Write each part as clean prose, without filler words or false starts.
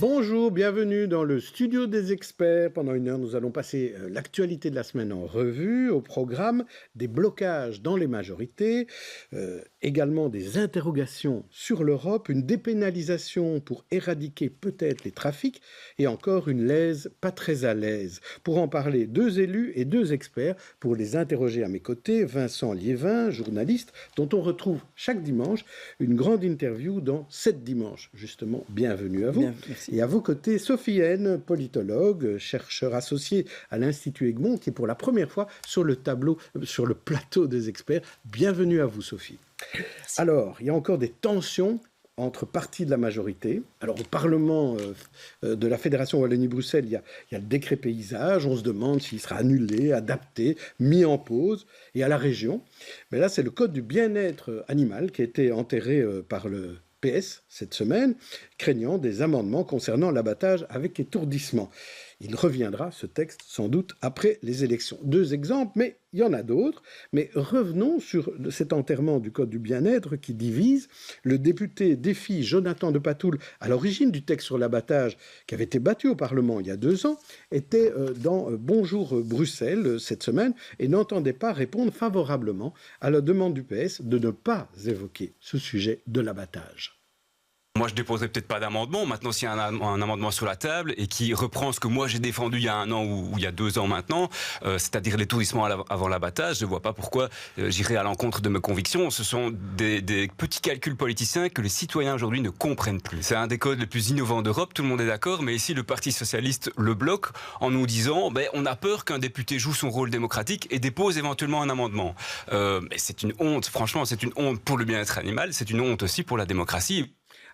Bonjour, bienvenue dans le studio des experts. Pendant une heure, nous allons passer l'actualité de la semaine en revue, au programme des blocages dans les majorités, également des interrogations sur l'Europe, une dépénalisation pour éradiquer peut-être les trafics et encore une Lèze pas très à l'aise. Pour en parler, 2 élus et 2 experts pour les interroger à mes côtés. Vincent Liévin, journaliste, dont on retrouve chaque dimanche une grande interview dans 7 dimanches. Justement, bienvenue à vous. Bien, merci. Et à vos côtés, Sophie Haine, politologue, chercheur associé à l'Institut Egmont, qui est pour la première fois sur le plateau des experts. Bienvenue à vous, Sophie. Merci. Alors, il y a encore des tensions entre partis de la majorité. Alors, au Parlement de la Fédération Wallonie-Bruxelles, il y a le décret paysage. On se demande s'il sera annulé, adapté, mis en pause. Et à la région, mais là, c'est le code du bien-être animal qui a été enterré par le PS cette semaine, craignant des amendements concernant l'abattage avec étourdissement. Il reviendra, ce texte, sans doute, après les élections. 2 exemples, mais il y en a d'autres. Mais revenons sur cet enterrement du Code du bien-être qui divise. Le député Défi Jonathan de Patoul, à l'origine du texte sur l'abattage, qui avait été battu au Parlement il y a 2 ans, était dans Bonjour Bruxelles cette semaine et n'entendait pas répondre favorablement à la demande du PS de ne pas évoquer ce sujet de l'abattage. Moi, je déposerai peut-être pas d'amendement. Maintenant, s'il y a un amendement sur la table et qui reprend ce que moi j'ai défendu il y a 1 an ou il y a 2 ans maintenant, c'est-à-dire l'étourdissement avant l'abattage, je ne vois pas pourquoi j'irai à l'encontre de mes convictions. Ce sont des petits calculs politiciens que les citoyens aujourd'hui ne comprennent plus. C'est un des codes les plus innovants d'Europe, tout le monde est d'accord, mais ici le Parti socialiste le bloque en nous disant on a peur qu'un député joue son rôle démocratique et dépose éventuellement un amendement. Mais c'est une honte, franchement, c'est une honte pour le bien-être animal, c'est une honte aussi pour la démocratie.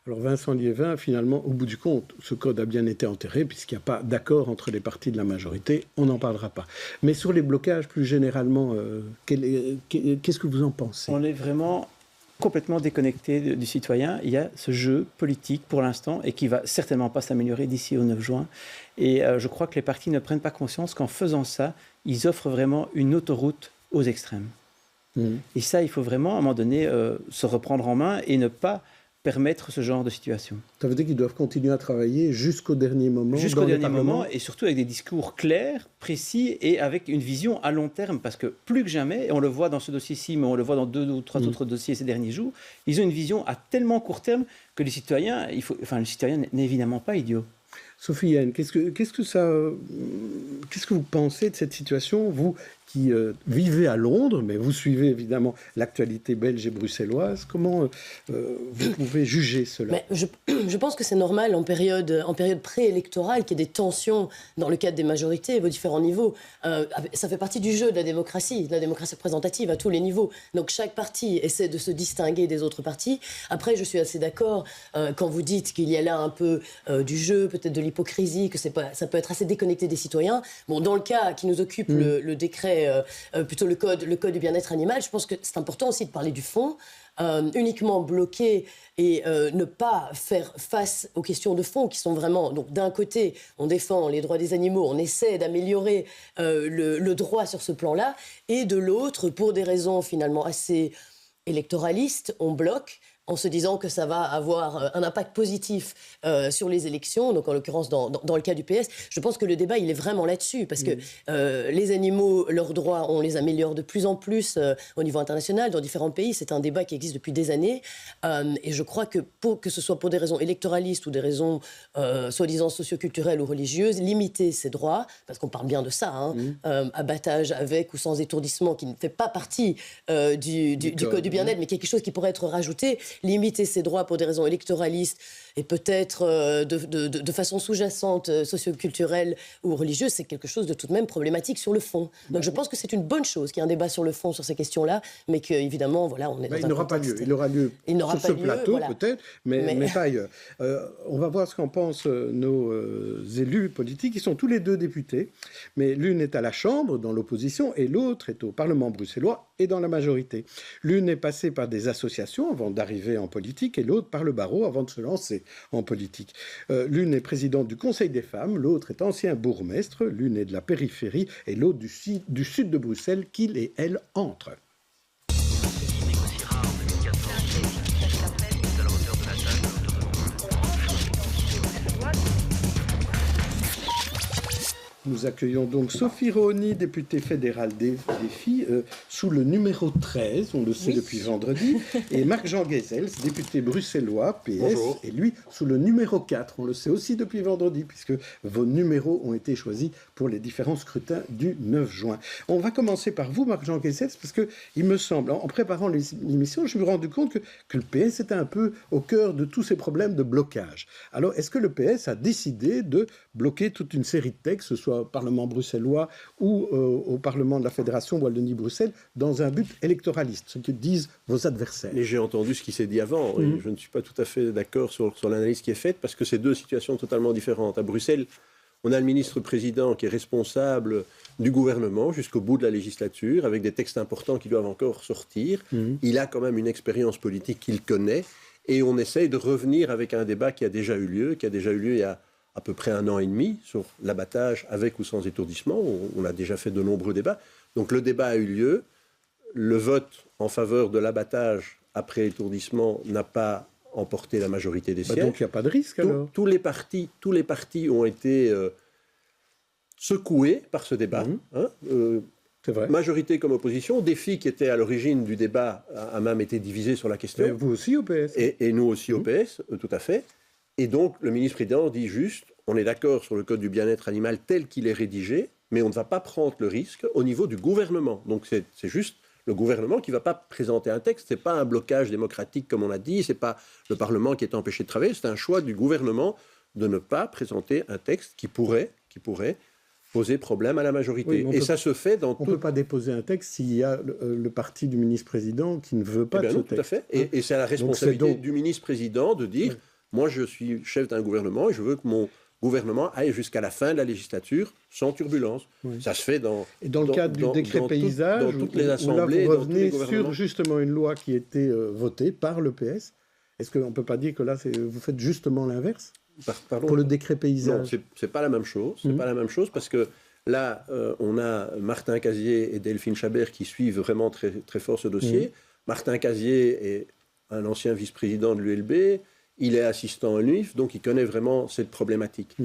Alors Vincent Liévin, finalement, au bout du compte, ce code a bien été enterré puisqu'il n'y a pas d'accord entre les partis de la majorité, on n'en parlera pas. Mais sur les blocages, plus généralement, qu'est-ce que vous en pensez ? On est vraiment complètement déconnecté du citoyen. Il y a ce jeu politique pour l'instant et qui ne va certainement pas s'améliorer d'ici au 9 juin. Et je crois que les partis ne prennent pas conscience qu'en faisant ça, ils offrent vraiment une autoroute aux extrêmes. Et ça, il faut vraiment, à un moment donné, se reprendre en main et ne pas permettre ce genre de situation. Ça veut dire qu'ils doivent continuer à travailler jusqu'au dernier moment. Jusqu'au dernier moment, et surtout avec des discours clairs, précis, et avec une vision à long terme, parce que plus que jamais, et on le voit dans ce dossier-ci, mais on le voit dans 2 ou 3 autres dossiers ces derniers jours, ils ont une vision à tellement court terme que le citoyen n'est évidemment pas idiot. Sophie Haine, qu'est-ce que vous pensez de cette situation, vous qui vivez à Londres, mais vous suivez évidemment l'actualité belge et bruxelloise. Comment vous pouvez juger cela ? Mais je pense que c'est normal en période préélectorale qu'il y ait des tensions dans le cadre des majorités aux différents niveaux. Ça fait partie du jeu de la démocratie représentative à tous les niveaux. Donc chaque parti essaie de se distinguer des autres partis. Après, je suis assez d'accord quand vous dites qu'il y a là un peu du jeu, peut-être de l'hypocrisie, que ça peut être assez déconnecté des citoyens. Bon, dans le cas qui nous occupe, le décret, plutôt le code du bien-être animal, je pense que c'est important aussi de parler du fond. Uniquement bloquer et ne pas faire face aux questions de fond qui sont vraiment... Donc d'un côté, on défend les droits des animaux, on essaie d'améliorer le droit sur ce plan-là, et de l'autre, pour des raisons finalement assez électoralistes, on bloque en se disant que ça va avoir un impact positif sur les élections, donc en l'occurrence dans le cas du PS. Je pense que le débat, il est vraiment là-dessus, parce que les animaux, leurs droits, on les améliore de plus en plus au niveau international, dans différents pays. C'est un débat qui existe depuis des années. Et je crois que que ce soit pour des raisons électoralistes ou des raisons soi-disant socioculturelles ou religieuses, limiter ces droits, parce qu'on parle bien de ça, abattage avec ou sans étourdissement, qui ne fait pas partie du code du bien-être, mais quelque chose qui pourrait être rajouté, limiter ses droits pour des raisons électoralistes et peut-être de façon sous-jacente, socioculturelle ou religieuse, c'est quelque chose de tout de même problématique sur le fond. Donc je pense que c'est une bonne chose qu'il y ait un débat sur le fond sur ces questions-là, mais qu'évidemment, voilà, on est dans un contexte... Il n'aura lieu sur ce plateau, voilà. Peut-être, mais pas ailleurs. On va voir ce qu'en pensent nos élus politiques. Ils sont tous les 2 députés, mais l'une est à la Chambre, dans l'opposition, et l'autre est au Parlement bruxellois et dans la majorité. L'une est passée par des associations avant d'arriver en politique, et l'autre par le barreau avant de se lancer en politique. L'une est présidente du Conseil des femmes, l'autre est ancien bourgmestre, l'une est de la périphérie et l'autre du sud de Bruxelles, qu'il et elle entrent. Nous accueillons donc Sophie Rohny, députée fédérale Défi, sous le numéro 13, on le sait depuis vendredi, et Marc-Jean Geisels, député bruxellois, PS, Bonjour. et lui sous le numéro 4, on le sait aussi depuis vendredi, puisque vos numéros ont été choisis pour les différents scrutins du 9 juin. On va commencer par vous, Marc-Jean Geisels, parce que il me semble, en préparant l'émission, je me suis rendu compte que le PS était un peu au cœur de tous ces problèmes de blocage. Alors, est-ce que le PS a décidé de bloquer toute une série de textes, que ce soit au Parlement bruxellois ou au Parlement de la Fédération Wallonie-Bruxelles, dans un but électoraliste, ce que disent vos adversaires? Mais j'ai entendu ce qui s'est dit avant, et je ne suis pas tout à fait d'accord sur l'analyse qui est faite, parce que c'est deux situations totalement différentes. À Bruxelles, on a le ministre-président qui est responsable du gouvernement jusqu'au bout de la législature, avec des textes importants qui doivent encore sortir. Il a quand même une expérience politique qu'il connaît, et on essaye de revenir avec un débat qui a déjà eu lieu il y a à peu près 1 an et demi, sur l'abattage avec ou sans étourdissement. On a déjà fait de nombreux débats. Donc le débat a eu lieu. Le vote en faveur de l'abattage après étourdissement n'a pas emporté la majorité des sièges. Donc il n'y a pas de risque alors. Tous les partis ont été secoués par ce débat. C'est vrai. Majorité comme opposition. Défi qui était à l'origine du débat a même été divisé sur la question. Et vous aussi au PS. Et nous aussi au PS, tout à fait. Et donc le ministre-président dit juste, on est d'accord sur le code du bien-être animal tel qu'il est rédigé, mais on ne va pas prendre le risque au niveau du gouvernement. Donc c'est juste le gouvernement qui ne va pas présenter un texte. Ce n'est pas un blocage démocratique comme on l'a dit, ce n'est pas le Parlement qui est empêché de travailler, c'est un choix du gouvernement de ne pas présenter un texte qui pourrait poser problème à la majorité. Oui, ça se fait dans On ne peut pas déposer un texte s'il y a le parti du ministre-président qui ne veut pas de ce texte. Tout à fait. Et c'est à la responsabilité du ministre-président de dire, moi je suis chef d'un gouvernement et je veux que mon gouvernement aille jusqu'à la fin de la législature sans turbulence. Ça se fait dans le cadre du décret paysage, dans toutes les assemblées, où là, vous dans tous les revenez sur justement une loi qui a été votée par le PS. Est-ce qu'on ne peut pas dire que là, vous faites justement l'inverse pour le décret paysage? Non, c'est pas la même chose. C'est pas la même chose parce que là, on a Martin Casier et Delphine Chabert qui suivent vraiment très, très fort ce dossier. Martin Casier est un ancien vice-président de l'ULB. Il est assistant à l'UIF, donc il connaît vraiment cette problématique.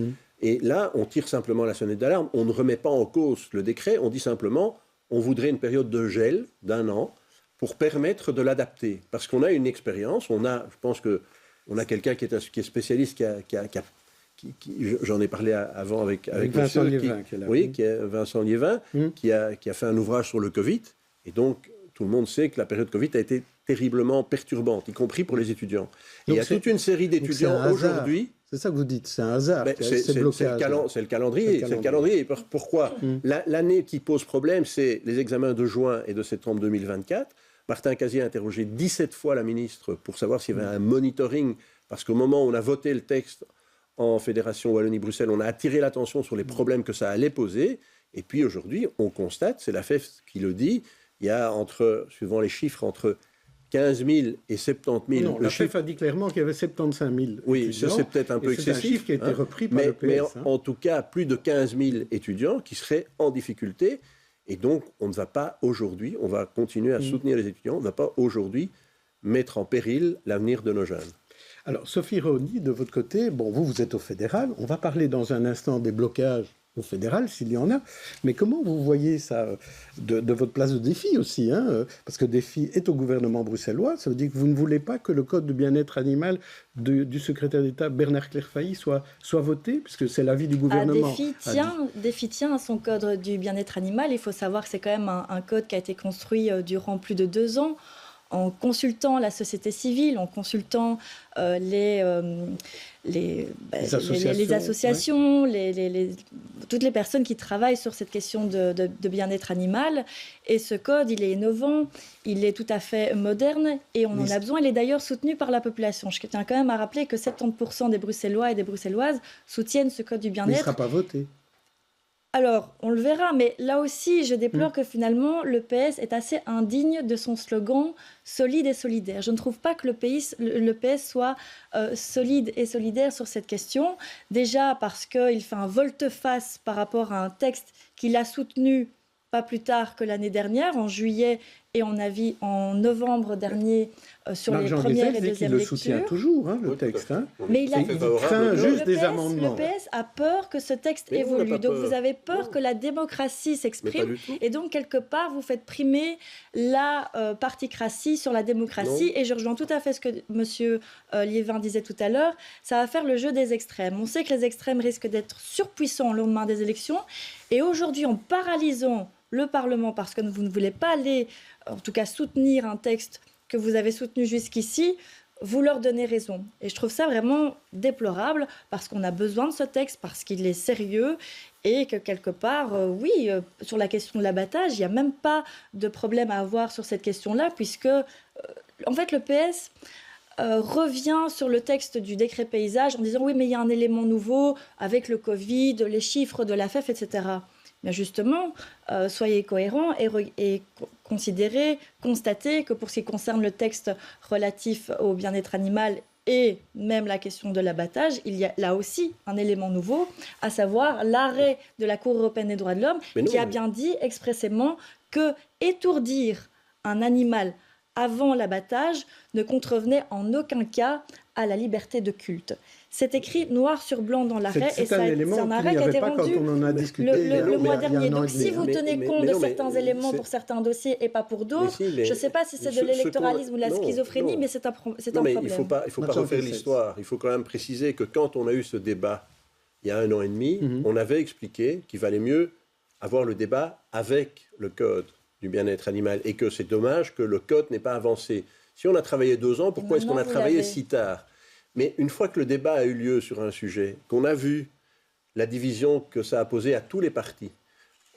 Et là, on tire simplement la sonnette d'alarme. On ne remet pas en cause le décret. On dit simplement, on voudrait une période de gel d'1 an pour permettre de l'adapter. Parce qu'on a une expérience. Je pense qu'on a quelqu'un qui est spécialiste, j'en ai parlé avant avec Vincent Liévin. Qui est Vincent Liévin, qui a fait un ouvrage sur le Covid. Et donc, tout le monde sait que la période Covid a été terriblement perturbante, y compris pour les étudiants. Et il y a toute une série d'étudiants aujourd'hui. C'est ça que vous dites, c'est un hasard. C'est le calendrier. C'est le calendrier. Et pourquoi l'année qui pose problème, c'est les examens de juin et de septembre 2024. Martin Casier a interrogé 17 fois la ministre pour savoir s'il y avait un monitoring, parce qu'au moment où on a voté le texte en Fédération Wallonie-Bruxelles, on a attiré l'attention sur les problèmes que ça allait poser. Et puis aujourd'hui, on constate, c'est la FEF qui le dit, il y a suivant les chiffres, entre 15 000 et 70 000. Non, la FEF a dit clairement qu'il y avait 75 000 Oui, ça c'est peut-être un peu excessif. C'est un chiffre qui a été repris par le PS. Mais en tout cas, plus de 15 000 étudiants qui seraient en difficulté. Et donc, on ne va pas aujourd'hui, on va continuer à soutenir les étudiants, on ne va pas aujourd'hui mettre en péril l'avenir de nos jeunes. Alors, Sophie Rohny, de votre côté, vous êtes au fédéral. On va parler dans un instant des blocages au fédéral, s'il y en a. Mais comment vous voyez ça de votre place de Défi aussi, parce que Défi est au gouvernement bruxellois. Ça veut dire que vous ne voulez pas que le code de bien-être animal du secrétaire d'État Bernard Clairfailly soit voté, puisque c'est l'avis du gouvernement. Défi tient à son code du bien-être animal. Il faut savoir que c'est quand même un code qui a été construit durant plus de 2 ans, en consultant la société civile, en consultant les associations, toutes les personnes qui travaillent sur cette question de bien-être animal. Et ce code, il est innovant, il est tout à fait moderne et on en a besoin. Il est d'ailleurs soutenu par la population. Je tiens quand même à rappeler que 70% des Bruxellois et des Bruxelloises soutiennent ce code du bien-être. Mais il ne sera pas voté. Alors, on le verra, mais là aussi, je déplore que finalement, le PS est assez indigne de son slogan « solide et solidaire ». Je ne trouve pas que le PS soit solide et solidaire sur cette question. Déjà parce qu'il fait un volte-face par rapport à un texte qu'il a soutenu pas plus tard que l'année dernière, en juillet et en avis en novembre dernier sur les premières et deuxièmes lectures. Il le soutient toujours, hein, le texte. Hein. Mais il craint juste des amendements. Le PS a peur que ce texte évolue. Donc vous avez peur que la démocratie s'exprime. Et donc, quelque part, vous faites primer la particratie sur la démocratie. Et je rejoins tout à fait ce que M. Liévin disait tout à l'heure. Ça va faire le jeu des extrêmes. On sait que les extrêmes risquent d'être surpuissants au lendemain des élections. Et aujourd'hui, en paralysant le Parlement parce que vous ne voulez pas aller, en tout cas, soutenir un texte que vous avez soutenu jusqu'ici, vous leur donnez raison. Et je trouve ça vraiment déplorable parce qu'on a besoin de ce texte, parce qu'il est sérieux et que quelque part, sur la question de l'abattage, il n'y a même pas de problème à avoir sur cette question-là puisque, en fait, le PS revient sur le texte du décret paysage en disant oui, mais il y a un élément nouveau avec le Covid, les chiffres de l'AFEF, etc. Mais justement, soyez cohérents et constatez que pour ce qui concerne le texte relatif au bien-être animal et même la question de l'abattage, il y a là aussi un élément nouveau, à savoir l'arrêt de la Cour européenne des droits de l'homme qui a bien dit expressément que étourdir un animal avant l'abattage ne contrevenait en aucun cas à la liberté de culte. C'est écrit noir sur blanc dans l'arrêt et c'est un arrêt qui a été rendu le mois dernier. Donc si vous tenez compte de certains éléments pour certains dossiers et pas pour d'autres, je ne sais pas si c'est de l'électoralisme ou de la schizophrénie, mais c'est un problème. Il ne faut pas refaire l'histoire. Il faut quand même préciser que quand on a eu ce débat il y a 1 an et demi, on avait expliqué qu'il valait mieux avoir le débat avec le code du bien-être animal et que c'est dommage que le code n'ait pas avancé. Si on a travaillé 2 ans, pourquoi est-ce qu'on a travaillé si tard ? Mais une fois que le débat a eu lieu sur un sujet, qu'on a vu la division que ça a posée à tous les partis,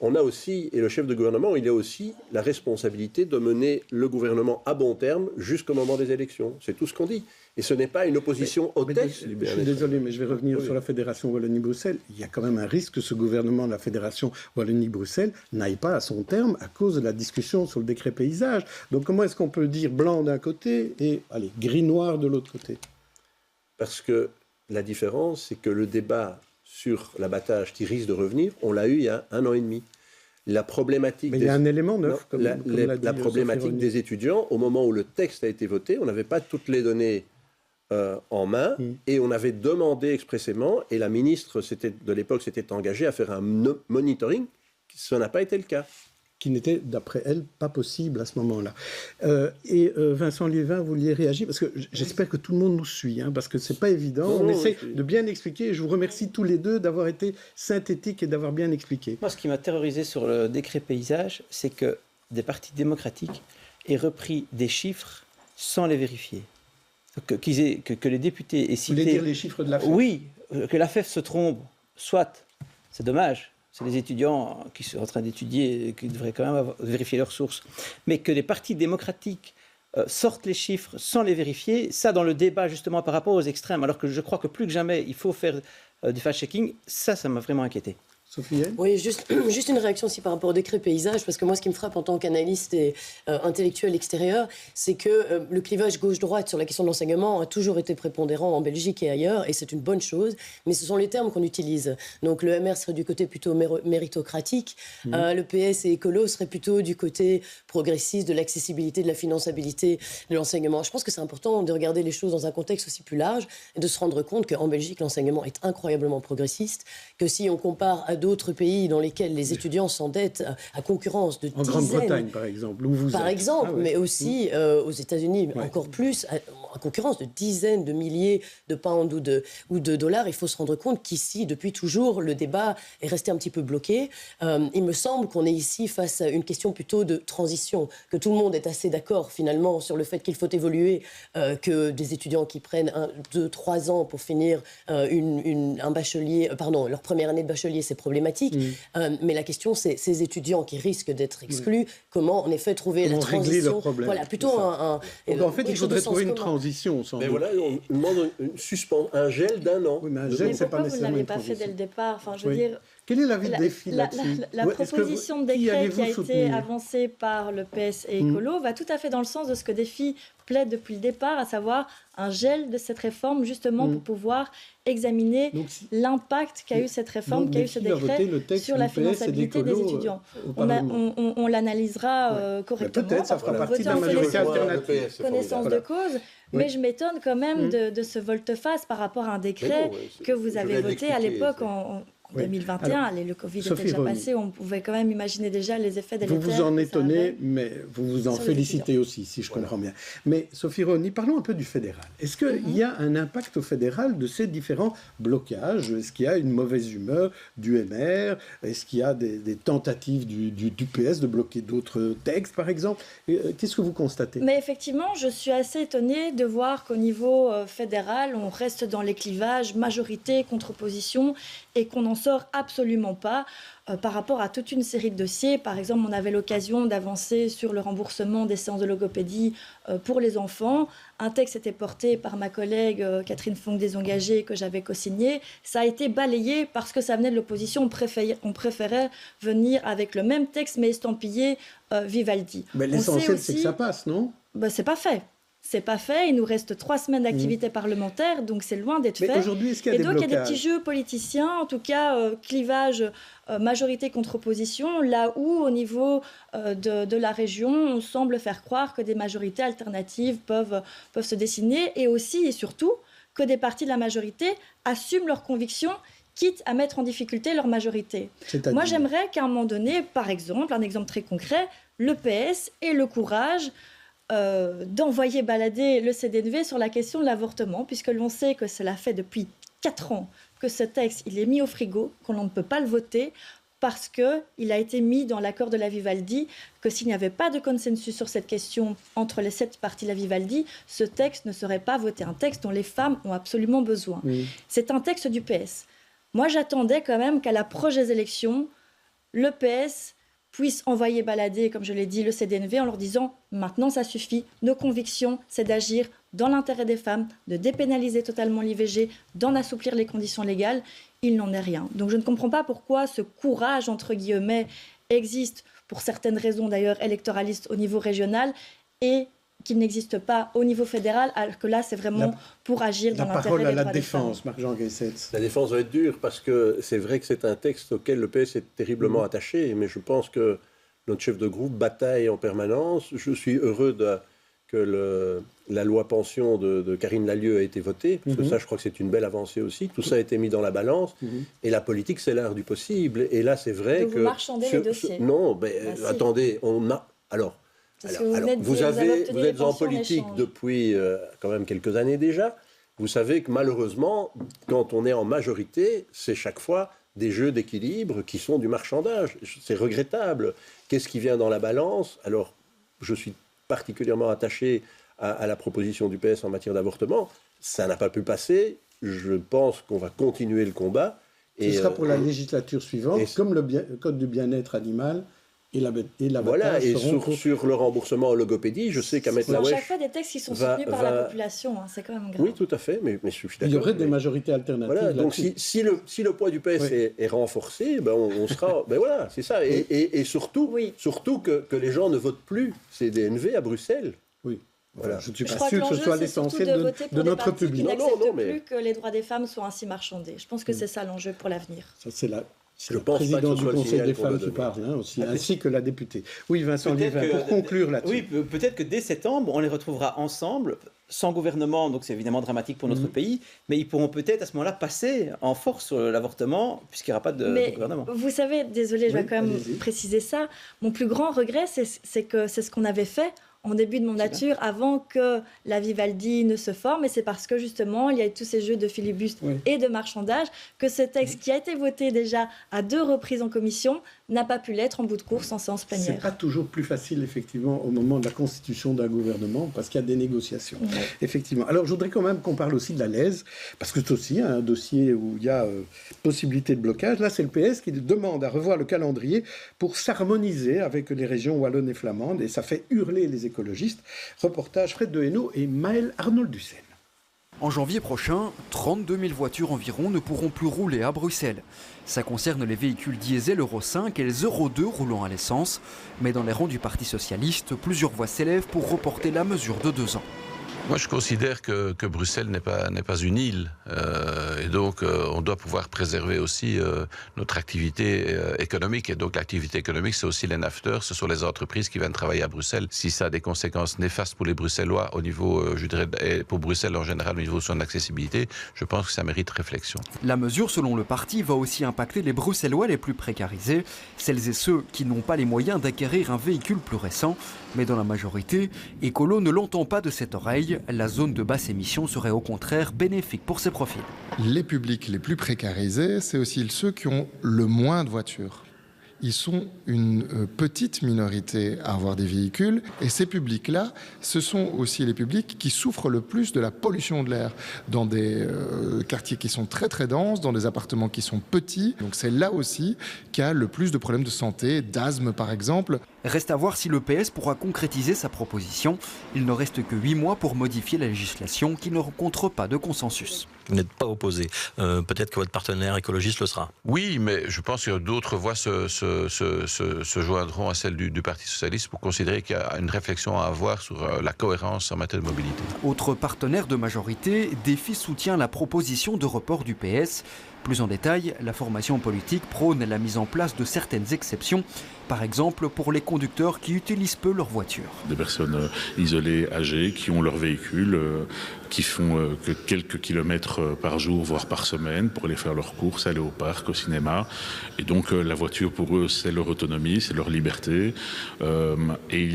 on a aussi, et le chef de gouvernement, il a aussi la responsabilité de mener le gouvernement à bon terme jusqu'au moment des élections. C'est tout ce qu'on dit. Et ce n'est pas une opposition au texte. Je suis désolé, mais je vais revenir sur la Fédération Wallonie-Bruxelles. Il y a quand même un risque que ce gouvernement de la Fédération Wallonie-Bruxelles n'aille pas à son terme à cause de la discussion sur le décret paysage. Donc comment est-ce qu'on peut dire blanc d'un côté et gris-noir de l'autre côté ? Parce que la différence, c'est que le débat sur l'abattage qui risque de revenir, on l'a eu il y a 1 an et demi. La problématique, il y a un élément neuf, la problématique des étudiants, au moment où le texte a été voté, on n'avait pas toutes les données en main et on avait demandé expressément, et la ministre de l'époque s'était engagée à faire un monitoring, ce n'a pas été le cas. Qui n'était, d'après elle, pas possible à ce moment-là. Vincent Liévin, vous vouliez réagir parce que j'espère que tout le monde nous suit, hein, parce que c'est pas évident. On essaie de bien expliquer. Et je vous remercie tous les deux d'avoir été synthétiques et d'avoir bien expliqué. Moi, ce qui m'a terrorisé sur le décret paysage, c'est que des partis démocratiques aient repris des chiffres sans les vérifier. Que les députés aient cité... Vous voulez dire les chiffres de l'AFEF ? Oui, que l'AFEF se trompe, soit, c'est dommage. C'est les étudiants qui sont en train d'étudier, qui devraient quand même vérifier leurs sources. Mais que les partis démocratiques sortent les chiffres sans les vérifier, ça dans le débat justement par rapport aux extrêmes, alors que je crois que plus que jamais, il faut faire du fact-checking, ça m'a vraiment inquiété. Sophie ? Oui, juste une réaction aussi par rapport au décret paysage, parce que moi, ce qui me frappe en tant qu'analyste et intellectuel extérieur, c'est que le clivage gauche-droite sur la question de l'enseignement a toujours été prépondérant en Belgique et ailleurs, et c'est une bonne chose, mais ce sont les termes qu'on utilise. Donc le MR serait du côté plutôt méritocratique, le PS et écolo seraient plutôt du côté progressiste, de l'accessibilité, de la finançabilité de l'enseignement. Je pense que c'est important de regarder les choses dans un contexte aussi plus large et de se rendre compte qu'en Belgique, l'enseignement est incroyablement progressiste, que si on compare à d'autres pays dans lesquels les étudiants s'endettent à concurrence de dizaines... En Grande-Bretagne, par exemple, où vous Par exemple, mais aussi aux États-Unis, encore plus, à concurrence de dizaines de milliers de pounds ou de dollars. Il faut se rendre compte qu'ici, depuis toujours, le débat est resté un petit peu bloqué. Il me semble qu'on est ici face à une question plutôt de transition, que tout le monde est assez d'accord, finalement, sur le fait qu'il faut évoluer, que des étudiants qui prennent 2-3 ans pour finir un bachelier, leur première année de bachelier, c'est problématique. Mais la question, c'est ces étudiants qui risquent d'être exclus, comment en effet trouver la transition. Régler leurs problèmes. Voilà, plutôt Donc en fait, il faudrait trouver une transition. Sans mais doute. voilà, on demande un gel d'1 an. Oui, mais un gel, c'est pas pourquoi vous ne nécessairement l'avez une pas fait transition. dès le départ ? Enfin, je veux dire, Quel est l'avis de défi là-dessus? La proposition de décret qui a été avancée par le PS et Écolo va tout à fait dans le sens de ce que défi plaide depuis le départ, à savoir un gel de cette réforme, justement pour pouvoir examiner l'impact qu'a eu cette réforme, qu'a eu ce décret sur la finançabilité des étudiants. On l'analysera correctement. Peut-être ça fera partie de la majorité alternative. Connaissance de cause. Mais je m'étonne quand même de ce volte-face par rapport à un décret que vous avez voté à l'époque en 2021, le Covid était déjà passé, on pouvait quand même imaginer déjà les effets délétères. Vous vous en étonnez, mais vous vous en félicitez aussi, si je comprends bien. Mais Sophie Roni, parlons un peu du fédéral. Est-ce qu'il y a un impact au fédéral de ces différents blocages? Est-ce qu'il y a une mauvaise humeur du MR? Est-ce qu'il y a des tentatives du PS de bloquer d'autres textes, par exemple? Qu'est-ce que vous constatez? Mais effectivement, je suis assez étonnée de voir qu'au niveau fédéral, on reste dans les clivages majorité contre opposition et qu'on n'en sort absolument pas par rapport à toute une série de dossiers. Par exemple, on avait l'occasion d'avancer sur le remboursement des séances de logopédie pour les enfants. Un texte était porté par ma collègue Catherine Fonck-Desengagés que j'avais co-signé. Ça a été balayé parce que ça venait de l'opposition. On préférait venir avec le même texte mais estampillé Vivaldi. Mais l'essentiel, c'est que ça passe, non? C'est pas fait. C'est pas fait, il nous reste 3 semaines d'activité parlementaire, donc c'est loin d'être fait. Aujourd'hui, est-ce qu'il y a et donc blocages? Il y a des petits jeux politiciens, en tout cas clivage majorité contre opposition, là où au niveau de la région, on semble faire croire que des majorités alternatives peuvent se dessiner, et aussi et surtout que des partis de la majorité assument leurs convictions, quitte à mettre en difficulté leur majorité. Moi, j'aimerais qu'à un moment donné, par exemple, un exemple très concret, le PS ait le courage d'envoyer balader le CDNV sur la question de l'avortement, puisque l'on sait que cela fait depuis 4 ans que ce texte il est mis au frigo, qu'on ne peut pas le voter, parce qu'il a été mis dans l'accord de la Vivaldi, que s'il n'y avait pas de consensus sur cette question entre les 7 parties de la Vivaldi, ce texte ne serait pas voté, un texte dont les femmes ont absolument besoin. C'est un texte du PS. Moi, j'attendais quand même qu'à l'approche des élections, le PS puisse envoyer balader, comme je l'ai dit, le CDNV en leur disant « Maintenant, ça suffit. Nos convictions, c'est d'agir dans l'intérêt des femmes, de dépénaliser totalement l'IVG, d'en assouplir les conditions légales. » Il n'en est rien. Donc, je ne comprends pas pourquoi ce courage, entre guillemets, existe, pour certaines raisons d'ailleurs électoralistes au niveau régional, et qu'il n'existe pas au niveau fédéral, alors que là, c'est vraiment pour agir dans l'intérêt des droits des femmes. La parole à la défense, Marc-Jean Guessetz. La défense va être dure, parce que c'est vrai que c'est un texte auquel le PS est terriblement attaché, mais je pense que notre chef de groupe bataille en permanence. Je suis heureux que la loi pension de Karine Lallieu a été votée, parce que ça, je crois que c'est une belle avancée aussi. Tout ça a été mis dans la balance, et la politique, c'est l'art du possible. Et là, c'est vrai que... Vous marchandez les dossiers. Non, attendez, on a... Alors, vous êtes en politique depuis quand même quelques années déjà. Vous savez que malheureusement, quand on est en majorité, c'est chaque fois des jeux d'équilibre qui sont du marchandage. C'est regrettable. Qu'est-ce qui vient dans la balance? Alors, je suis particulièrement attaché à la proposition du PS en matière d'avortement. Ça n'a pas pu passer. Je pense qu'on va continuer le combat. Ce sera pour la législature suivante, comme le code du bien-être animal. Et voilà, et sur le remboursement en logopédie, je sais qu'à mettre la chaque fois des textes qui sont soutenus par la population, c'est quand même grave. Oui, tout à fait, mais je suis d'accord. Il y aurait des majorités alternatives. Voilà, donc si le poids du PS est renforcé, on sera... voilà, c'est ça. Et surtout que les gens ne votent plus CDNV à Bruxelles. Oui. Voilà. Je ne suis pas sûr que ce soit l'essentiel de notre public. Je n'accepte plus que les droits des femmes soient ainsi marchandés. Je pense que c'est ça l'enjeu pour l'avenir. Ça, c'est le président du Conseil des femmes qui parle, aussi, ainsi que la députée. Oui, Vincent Liévin, pour conclure là-dessus. Oui, peut-être que dès septembre, on les retrouvera ensemble, sans gouvernement, donc c'est évidemment dramatique pour notre pays, mais ils pourront peut-être à ce moment-là passer en force sur l'avortement, puisqu'il n'y aura pas de gouvernement. Vous savez, désolé, je vais quand même préciser ça, mon plus grand regret, c'est que c'est ce qu'on avait fait en début de mandature, avant que la Vivaldi ne se forme, et c'est parce que justement, il y a eu tous ces jeux de filibuste et de marchandage, que ce texte qui a été voté déjà à 2 reprises en commission n'a pas pu l'être en bout de course en séance plénière. C'est pas toujours plus facile, effectivement, au moment de la constitution d'un gouvernement, parce qu'il y a des négociations. Effectivement. Alors, je voudrais quand même qu'on parle aussi de la LES, parce que c'est aussi un dossier où il y a possibilité de blocage. Là, c'est le PS qui demande à revoir le calendrier pour s'harmoniser avec les régions wallonnes et flamandes, et ça fait hurler les écologistes. Reportage Fred Dehaenau et Maël Arnold-Dussel. En janvier prochain, 32 000 voitures environ ne pourront plus rouler à Bruxelles. Ça concerne les véhicules diesel Euro 5 et les Euro 2 roulant à l'essence. Mais dans les rangs du Parti socialiste, plusieurs voix s'élèvent pour reporter la mesure de 2 ans. Moi, je considère que Bruxelles n'est pas une île. Et donc, on doit pouvoir préserver aussi notre activité économique. Et donc, l'activité économique, c'est aussi les nafteurs, ce sont les entreprises qui viennent travailler à Bruxelles. Si ça a des conséquences néfastes pour les Bruxellois au niveau, je dirais, et pour Bruxelles en général, au niveau de son accessibilité, je pense que ça mérite réflexion. La mesure, selon le parti, va aussi impacter les Bruxellois les plus précarisés, celles et ceux qui n'ont pas les moyens d'acquérir un véhicule plus récent. Mais dans la majorité, Écolo ne l'entend pas de cette oreille. La zone de basse émission serait au contraire bénéfique pour ces profils. Les publics les plus précarisés, c'est aussi ceux qui ont le moins de voitures. Ils sont une petite minorité à avoir des véhicules. Et ces publics-là, ce sont aussi les publics qui souffrent le plus de la pollution de l'air. Dans des quartiers qui sont très très denses, dans des appartements qui sont petits. Donc c'est là aussi qu'il y a le plus de problèmes de santé, d'asthme par exemple. Reste à voir si le PS pourra concrétiser sa proposition. Il ne reste que 8 mois pour modifier la législation qui ne rencontre pas de consensus. Vous n'êtes pas opposé. Peut-être que votre partenaire écologiste le sera. Oui, mais je pense que d'autres voix se joindront à celle du Parti socialiste pour considérer qu'il y a une réflexion à avoir sur la cohérence en matière de mobilité. Autre partenaire de majorité, Défi soutient la proposition de report du PS. Plus en détail, la formation politique prône la mise en place de certaines exceptions, par exemple pour les conducteurs qui utilisent peu leur voiture. Des personnes isolées, âgées, qui ont leur véhicule, qui font que quelques kilomètres par jour, voire par semaine, pour aller faire leurs courses, aller au parc, au cinéma. Et donc la voiture pour eux, c'est leur autonomie, c'est leur liberté. Et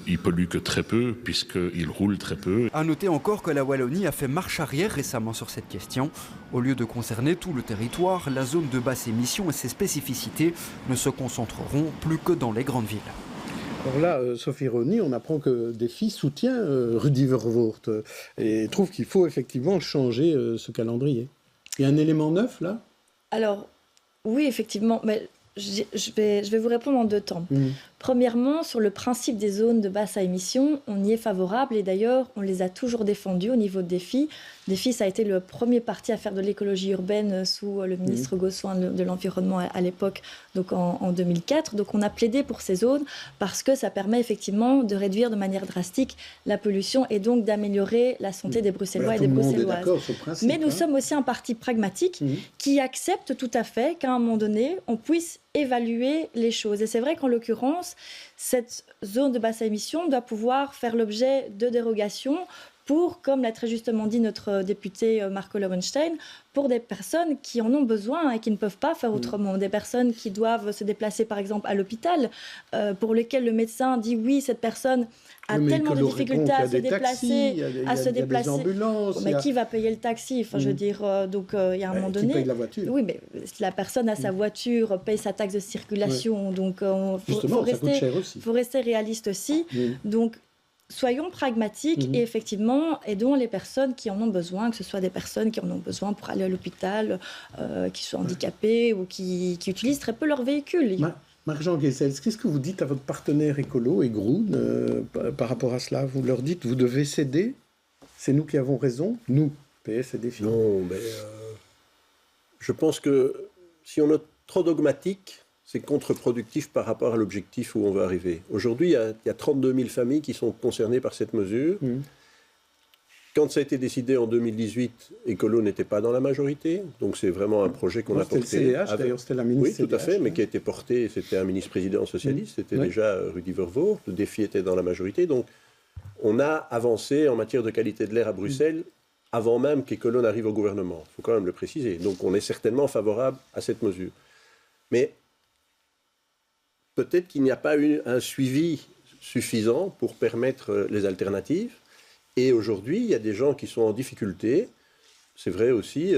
ils polluent que très peu, puisqu'ils roulent très peu. À noter encore que la Wallonie a fait marche arrière récemment sur cette question. Au lieu de concerner tout le territoire, la zone de basse émission et ses spécificités ne se concentreront plus que dans les grandes villes. Alors là, Sophie Rony, on apprend que Défi soutient Rudy Verwoerd et trouve qu'il faut effectivement changer ce calendrier. Il y a un élément neuf là ? Alors, oui, effectivement, mais je vais vous répondre en 2 temps. Premièrement, sur le principe des zones de basse à émission, on y est favorable et d'ailleurs, on les a toujours défendus au niveau de Défi. Défi, ça a été le premier parti à faire de l'écologie urbaine sous le ministre Gossuin de l'Environnement à l'époque, donc en 2004. Donc on a plaidé pour ces zones parce que ça permet effectivement de réduire de manière drastique la pollution et donc d'améliorer la santé des Bruxellois et des Bruxelloises. Mais nous sommes aussi un parti pragmatique qui accepte tout à fait qu'à un moment donné, on puisse évaluer les choses. Et c'est vrai qu'en l'occurrence, cette zone de basse émission doit pouvoir faire l'objet de dérogations pour, comme l'a très justement dit notre député Marco Lowenstein, pour des personnes qui en ont besoin et qui ne peuvent pas faire autrement. Des personnes qui doivent se déplacer par exemple à l'hôpital, pour lesquelles le médecin dit oui, cette personne a tellement de difficultés à se déplacer, mais qui va payer le taxi? Enfin, je veux dire, donc il y a un moment donné. Qui paye la voiture? Oui, mais la personne a sa voiture, paye sa taxe de circulation, donc faut rester réaliste aussi. Donc soyons pragmatiques et effectivement aidons les personnes qui en ont besoin, que ce soit des personnes qui en ont besoin pour aller à l'hôpital, qui sont handicapées ou qui utilisent très peu leur véhicule. Marc-Jean Guessels, qu'est-ce que vous dites à votre partenaire écolo et Groen par rapport à cela? Vous leur dites, vous devez céder? C'est nous qui avons raison? Nous, PS et Défi. Non, mais je pense que si on est trop dogmatique, c'est contre-productif par rapport à l'objectif où on veut arriver. Aujourd'hui, il y a 32 000 familles qui sont concernées par cette mesure. Quand ça a été décidé en 2018, Écolo n'était pas dans la majorité. Donc c'est vraiment un projet qu'on a porté. C'était le CDH, d'ailleurs, c'était la ministre. Oui, tout à fait, mais qui a été porté, c'était un ministre-président socialiste, c'était déjà Rudy Verwoerd. Le Défi était dans la majorité. Donc on a avancé en matière de qualité de l'air à Bruxelles avant même qu'Écolo n'arrive au gouvernement. Il faut quand même le préciser. Donc on est certainement favorable à cette mesure. Mais peut-être qu'il n'y a pas eu un suivi suffisant pour permettre les alternatives. Et aujourd'hui, il y a des gens qui sont en difficulté. C'est vrai aussi,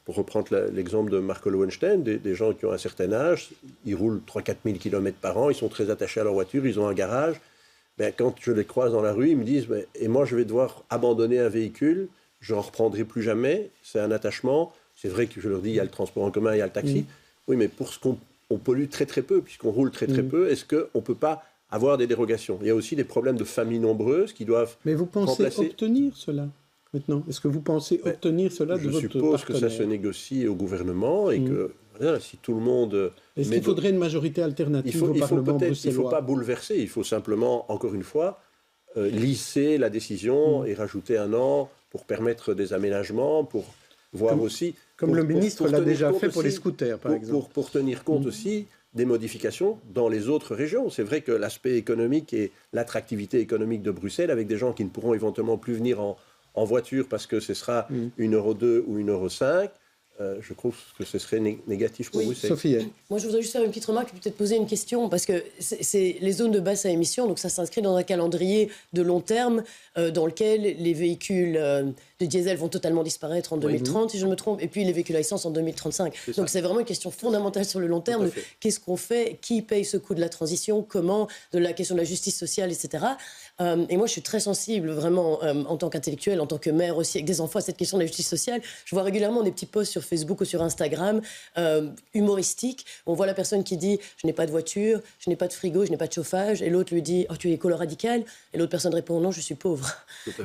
pour reprendre l'exemple de Marco Lowenstein, des gens qui ont un certain âge, ils roulent 3-4 000 km par an, ils sont très attachés à leur voiture, ils ont un garage. Ben, quand je les croise dans la rue, ils me disent et moi, je vais devoir abandonner un véhicule, je n'en reprendrai plus jamais, c'est un attachement. C'est vrai que je leur dis, il y a le transport en commun, il y a le taxi. Oui, mais pour ce qu'on pollue très très peu, puisqu'on roule très très peu, est-ce qu'on ne peut pas avoir des dérogations? Il y a aussi des problèmes de familles nombreuses qui doivent Mais vous pensez obtenir cela? maintenant? Est-ce que vous pensez obtenir cela de votre partenaire? Je suppose que ça se négocie au gouvernement et que voilà, si tout le monde... Est-ce qu'il faudrait une majorité alternative au Parlement bruxellois? Il ne faut pas bouleverser, il faut simplement, encore une fois, lisser la décision et rajouter un an pour permettre des aménagements, pour voir aussi... Comme le ministre l'a déjà fait pour les scooters, par exemple. Pour tenir compte aussi des modifications dans les autres régions. C'est vrai que l'aspect économique et l'attractivité économique de Bruxelles, avec des gens qui ne pourront éventuellement plus venir en voiture parce que ce sera €2 ou €5, je trouve que ce serait négatif pour Bruxelles. Sophie. Moi, je voudrais juste faire une petite remarque et peut-être poser une question, parce que c'est les zones de basse à émission, donc ça s'inscrit dans un calendrier de long terme dans lequel les véhicules de diesel vont totalement disparaître en 2030, si je ne me trompe, et puis les véhicules à essence en 2035. Donc c'est vraiment une question fondamentale sur le long terme. Qu'est-ce qu'on fait? Qui paye ce coût de la transition? Comment? De la question de la justice sociale, etc. Et moi, je suis très sensible, vraiment, en tant qu'intellectuelle, en tant que mère aussi, avec des enfants, à cette question de la justice sociale. Je vois régulièrement des petits posts sur Facebook ou sur Instagram, humoristiques. On voit la personne qui dit « je n'ai pas de voiture, je n'ai pas de frigo, je n'ai pas de chauffage », et l'autre lui dit « oh, tu es écolo-radical », et l'autre personne répond « non, je suis pauvre ».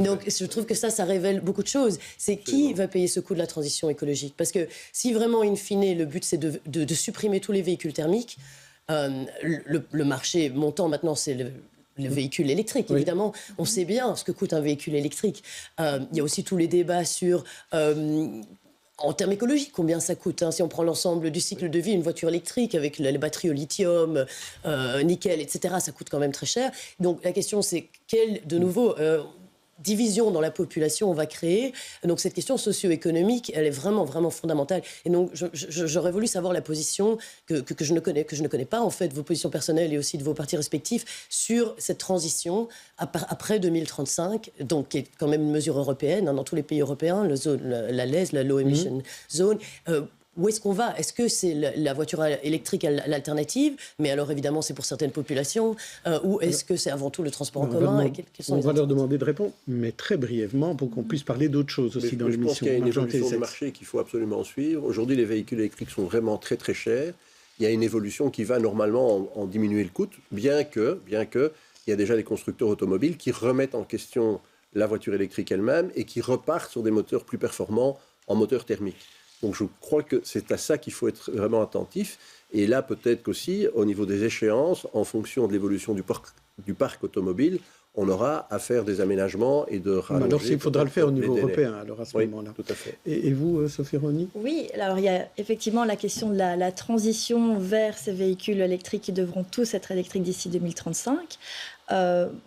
Donc, je trouve que ça révèle beaucoup de choses. C'est qui va payer ce coût de la transition écologique? Parce que si vraiment, in fine, le but, c'est de supprimer tous les véhicules thermiques, le marché montant maintenant, c'est le véhicule électrique, évidemment. On sait bien ce que coûte un véhicule électrique. Il y a aussi tous les débats sur... en termes écologiques, combien ça coûte Si on prend l'ensemble du cycle de vie, une voiture électrique avec les batteries au lithium, nickel, etc., ça coûte quand même très cher. Donc la question, c'est quelle, de nouveau, division dans la population on va créer. Donc cette question socio-économique, elle est vraiment, vraiment fondamentale. Et donc j'aurais voulu savoir la position que je ne connais pas, en fait, vos positions personnelles et aussi de vos partis respectifs sur cette transition après 2035, donc qui est quand même une mesure européenne dans tous les pays européens, la LES, la Low Emission Zone. Où est-ce qu'on va? Est-ce que c'est la voiture électrique l'alternative? Mais alors évidemment c'est pour certaines populations. Ou est-ce que c'est avant tout le transport en commun? On va leur demander de répondre, mais très brièvement, pour qu'on puisse parler d'autres choses aussi dans l'émission. Je pense qu'il y a une évolution du marché qu'il faut absolument suivre. Aujourd'hui, les véhicules électriques sont vraiment très très chers. Il y a une évolution qui va normalement en diminuer le coût, bien que il y a déjà des constructeurs automobiles qui remettent en question la voiture électrique elle-même et qui repartent sur des moteurs plus performants en moteur thermique. Donc je crois que c'est à ça qu'il faut être vraiment attentif. Et là, peut-être qu'aussi, au niveau des échéances, en fonction de l'évolution du parc automobile, on aura à faire des aménagements et de rallonger... Alors il faudra le faire au niveau européen, alors à ce moment-là. Tout à fait. Et vous, Sophie Rony? Oui, alors il y a effectivement la question de la transition vers ces véhicules électriques qui devront tous être électriques d'ici 2035.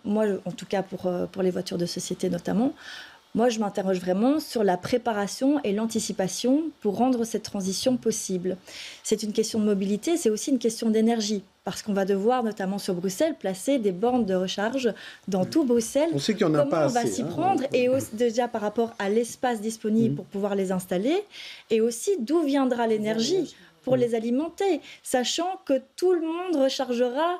Moi, en tout cas pour les voitures de société notamment, moi, je m'interroge vraiment sur la préparation et l'anticipation pour rendre cette transition possible. C'est une question de mobilité, c'est aussi une question d'énergie, parce qu'on va devoir, notamment sur Bruxelles, placer des bornes de recharge dans tout Bruxelles. On sait qu'il n'y en a pas assez. Comment on va s'y prendre, et déjà par rapport à l'espace disponible pour pouvoir les installer, et aussi d'où viendra l'énergie pour les alimenter, sachant que tout le monde rechargera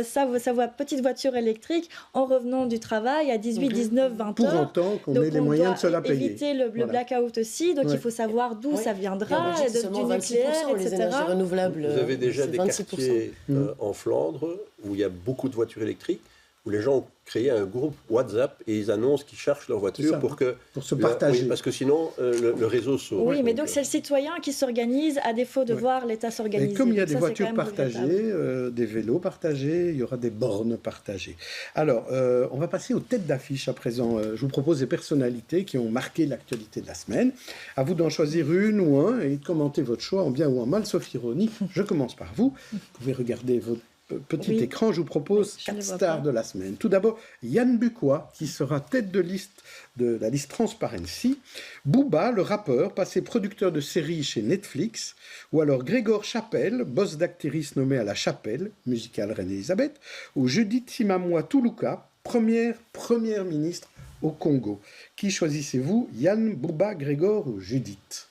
sa petite voiture électrique en revenant du travail à 18, 19, 20 heures. Pour autant qu'on ait les moyens de se la payer. Éviter le blackout aussi, donc il faut savoir d'où ça viendra, du nucléaire, etc. Les énergies renouvelables. Vous avez déjà des quartiers en Flandre où il y a beaucoup de voitures électriques, où les gens ont créé un groupe WhatsApp et ils annoncent qu'ils chargent leur voiture pour se partager. Oui, parce que sinon, le réseau saute. Oui, mais donc c'est le citoyen qui s'organise à défaut de voir l'État s'organiser. Et comme il y a des voitures partagées, des vélos partagés, il y aura des bornes partagées. Alors, on va passer aux têtes d'affiche à présent. Je vous propose des personnalités qui ont marqué l'actualité de la semaine. À vous d'en choisir une ou un et de commenter votre choix en bien ou en mal. Sophie Rony, je commence par vous. Vous pouvez regarder votre petit écran, je vous propose 4 stars de la semaine. Tout d'abord, Yann Bucois, qui sera tête de liste de la liste Transparency. Booba, le rappeur, passé producteur de séries chez Netflix. Ou alors Grégoire Chapelle, boss d'actrice nommé à la Chapelle, musicale Reine-Élisabeth. Ou Judith Simamwa Tuluka, première ministre au Congo. Qui choisissez-vous, Yann, Booba, Grégoire ou Judith?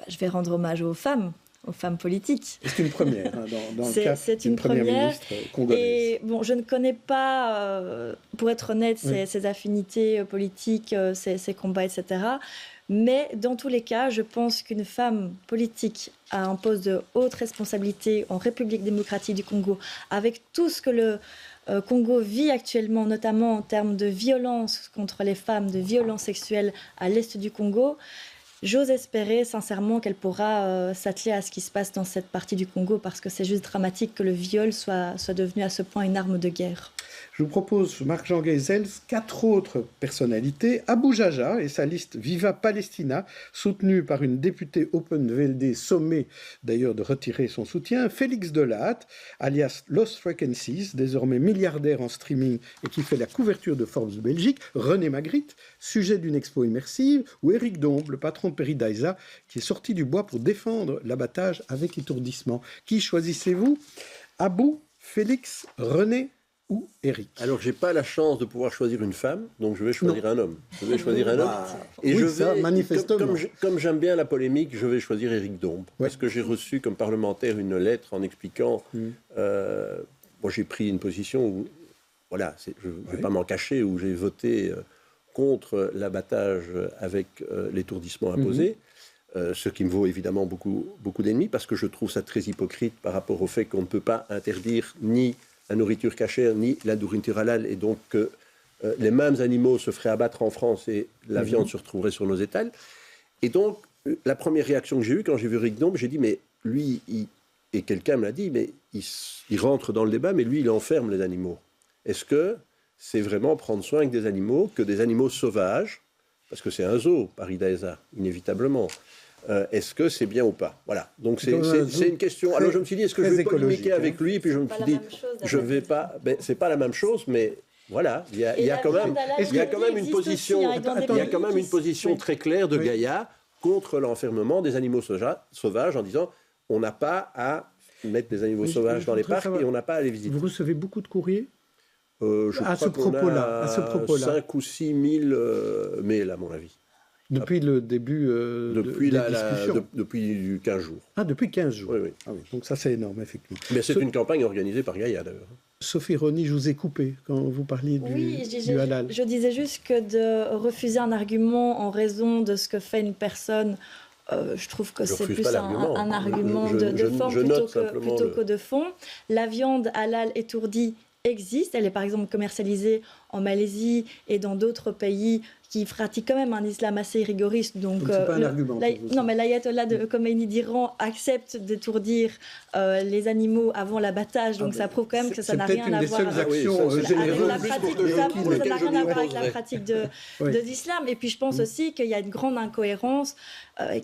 Je vais rendre hommage aux femmes politiques. C'est une première dans le cas d'une première ministre congolaise. Et bon, je ne connais pas, pour être honnête, ses affinités politiques, ses combats, etc. Mais dans tous les cas, je pense qu'une femme politique à un poste de haute responsabilité en République démocratique du Congo, avec tout ce que Congo vit actuellement, notamment en termes de violence contre les femmes, de violences sexuelles à l'est du Congo, j'ose espérer sincèrement qu'elle pourra s'atteler à ce qui se passe dans cette partie du Congo, parce que c'est juste dramatique que le viol soit devenu à ce point une arme de guerre. Je vous propose, Marc-Jean Geisels, 4 autres personnalités. Abou Jaja et sa liste Viva Palestina, soutenue par une députée Open VLD sommée d'ailleurs de retirer son soutien. Félix Delatte, alias Lost Frequencies, désormais milliardaire en streaming et qui fait la couverture de Forbes Belgique. René Magritte, sujet d'une expo immersive. Ou Éric Dombe, le patron de Peridaisa, qui est sorti du bois pour défendre l'abattage avec étourdissement. Qui choisissez-vous? Abou, Félix, René ou Éric? Alors, j'ai pas la chance de pouvoir choisir une femme, donc je vais choisir un homme. Je vais choisir un homme. Et oui, je ça, vais, manifestement. comme j'aime bien la polémique, je vais choisir Éric Dombe. Parce que j'ai reçu comme parlementaire une lettre en expliquant... moi, j'ai pris une position où, voilà, je ne vais pas m'en cacher, où j'ai voté contre l'abattage avec l'étourdissement imposé. Ce qui me vaut évidemment beaucoup d'ennemis, parce que je trouve ça très hypocrite par rapport au fait qu'on ne peut pas interdire ni la nourriture cachère, ni la nourriture halal, et donc les mêmes animaux se feraient abattre en France et la viande se retrouverait sur nos étals. Et donc, la première réaction que j'ai eue quand j'ai vu Éric Dombe, j'ai dit, mais lui, et quelqu'un me l'a dit, mais il rentre dans le débat, mais lui, il enferme les animaux. Est-ce que c'est vraiment prendre soin des animaux, que des animaux sauvages, parce que c'est un zoo, Peridaisa, inévitablement. Est-ce que c'est bien ou pas? Voilà. Donc c'est une question. Alors je me suis dit, est-ce que je vais polémiquer avec lui? Et puis je me suis dit, je vais pas. Ben, c'est pas la même chose, mais voilà, il y a quand même une position. Il y a quand même une position très claire de Gaïa contre l'enfermement des animaux sauvages, en disant, on n'a pas à mettre des animaux sauvages dans les parcs et on n'a pas à les visiter. Vous recevez beaucoup de courriers? À ce propos-là, 5 ou 6 000 mails, à mon avis. Depuis le début des discussions. Depuis 15 jours. Ah, depuis 15 jours. Oui. Ah oui. Donc ça, c'est énorme, effectivement. Mais c'est une campagne organisée par Gaïa, d'ailleurs. Sophie Rony, je vous ai coupé quand vous parliez du halal. Je disais juste que de refuser un argument en raison de ce que fait une personne, je trouve que c'est plus un argument de forme plutôt que de fond. La viande halal étourdie existe. Elle est par exemple commercialisée en Malaisie et dans d'autres pays qui pratiquent quand même un islam assez rigoriste. Donc, c'est pas un argument. Non, mais l'ayatollah de Khomeini d'Iran accepte d'étourdir les animaux avant l'abattage. Donc ça prouve quand même que ça n'a rien à voir avec la pratique de l'islam. Et puis je pense aussi qu'il y a une grande incohérence,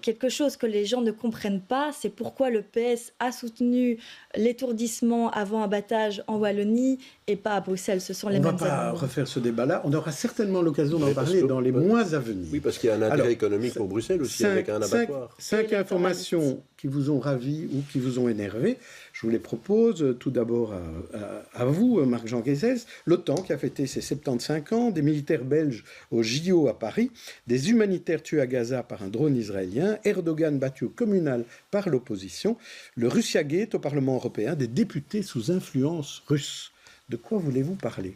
quelque chose que les gens ne comprennent pas, c'est pourquoi le PS a soutenu l'étourdissement avant abattage en Wallonie et pas à Bruxelles. Ce sont les mêmes animaux. On ne va pas refaire ce débat-là. On aura certainement l'occasion d'en parler dans les mois à venir. Oui, parce qu'il y a un intérêt économique pour Bruxelles aussi, avec un abattoir. 5 informations qui vous ont ravi ou qui vous ont énervé. Je vous les propose tout d'abord à vous, Marc-Jean Geisels. L'OTAN qui a fêté ses 75 ans, des militaires belges au JO à Paris, des humanitaires tués à Gaza par un drone israélien, Erdogan battu au communal par l'opposition, le Russia Gate au Parlement européen, des députés sous influence russe. De quoi voulez-vous parler?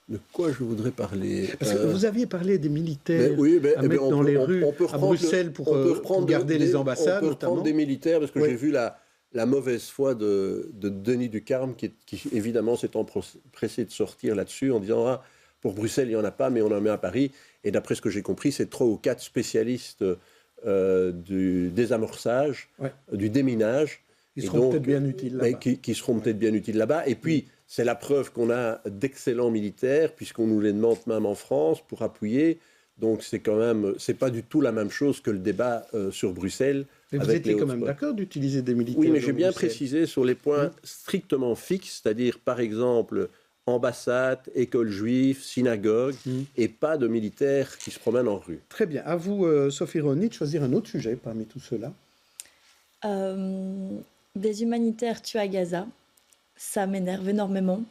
De quoi je voudrais parler? Parce que vous aviez parlé des militaires à mettre dans les rues à Bruxelles pour garder les ambassades. On peut reprendre des militaires, parce que j'ai vu la mauvaise foi de Denis Ducarme, qui évidemment s'est empressé de sortir là-dessus, en disant pour Bruxelles, il n'y en a pas, mais on en met à Paris. Et d'après ce que j'ai compris, c'est 3 ou 4 spécialistes du désamorçage, du déminage. Ils seront peut-être bien utiles là-bas. Qui seront peut-être bien utiles là-bas. Et puis, c'est la preuve qu'on a d'excellents militaires, puisqu'on nous les demande même en France pour appuyer. Donc, c'est pas du tout la même chose que le débat sur Bruxelles. Mais vous étiez quand même d'accord d'utiliser des militaires? Oui, mais j'ai bien précisé sur les points strictement fixes, c'est-à-dire, par exemple, ambassade, école juive, synagogue, et pas de militaires qui se promènent en rue. Très bien. À vous, Sophie Rony, de choisir un autre sujet parmi tout cela. Des humanitaires tués à Gaza, ça m'énerve énormément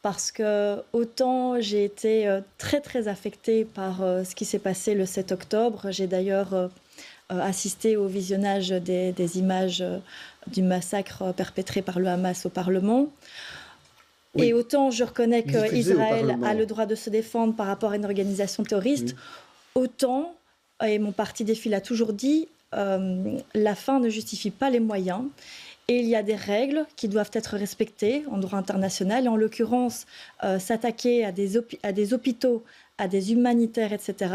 parce que autant j'ai été très très affectée par ce qui s'est passé le 7 octobre. J'ai d'ailleurs assisté au visionnage des images du massacre perpétré par le Hamas au Parlement. Oui. Et autant je reconnais qu'Israël a le droit de se défendre par rapport à une organisation terroriste, autant, et mon parti Défi l'a toujours dit, la fin ne justifie pas les moyens. Et il y a des règles qui doivent être respectées en droit international. Et en l'occurrence, s'attaquer à des hôpitaux, à des humanitaires, etc.,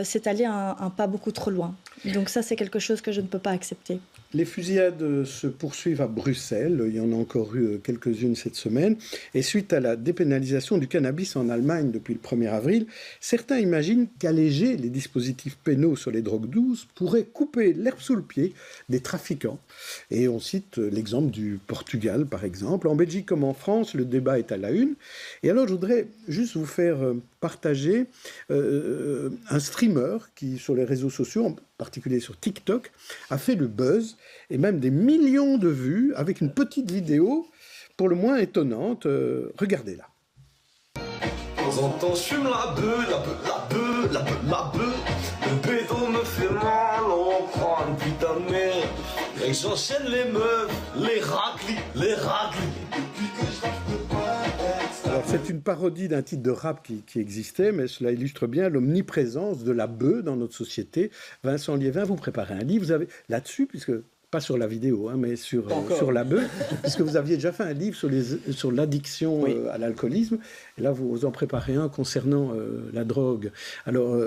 c'est aller un pas beaucoup trop loin. Donc ça, c'est quelque chose que je ne peux pas accepter. Les fusillades se poursuivent à Bruxelles. Il y en a encore eu quelques-unes cette semaine. Et suite à la dépénalisation du cannabis en Allemagne depuis le 1er avril, certains imaginent qu'alléger les dispositifs pénaux sur les drogues douces pourrait couper l'herbe sous le pied des trafiquants. Et on cite l'exemple du Portugal, par exemple. En Belgique comme en France, le débat est à la une. Et alors, je voudrais juste vous faire partager un streamer qui, sur les réseaux sociaux, en particulier sur TikTok, a fait le buzz et même des millions de vues avec une petite vidéo pour le moins étonnante. Regardez-la. De temps en temps, je fume la beuh. Le béton me fait mal, on prend une putain de merde. Et j'enchaîne les meufs, les raclis. Alors, c'est une parodie d'un titre de rap qui existait, mais cela illustre bien l'omniprésence de la beuh dans notre société. Vincent Liévin, vous préparez un livre, vous avez là-dessus, puisque pas sur la vidéo, mais sur la beuh, puisque vous aviez déjà fait un livre sur l'addiction à l'alcoolisme, et là vous en préparez un concernant la drogue. Alors,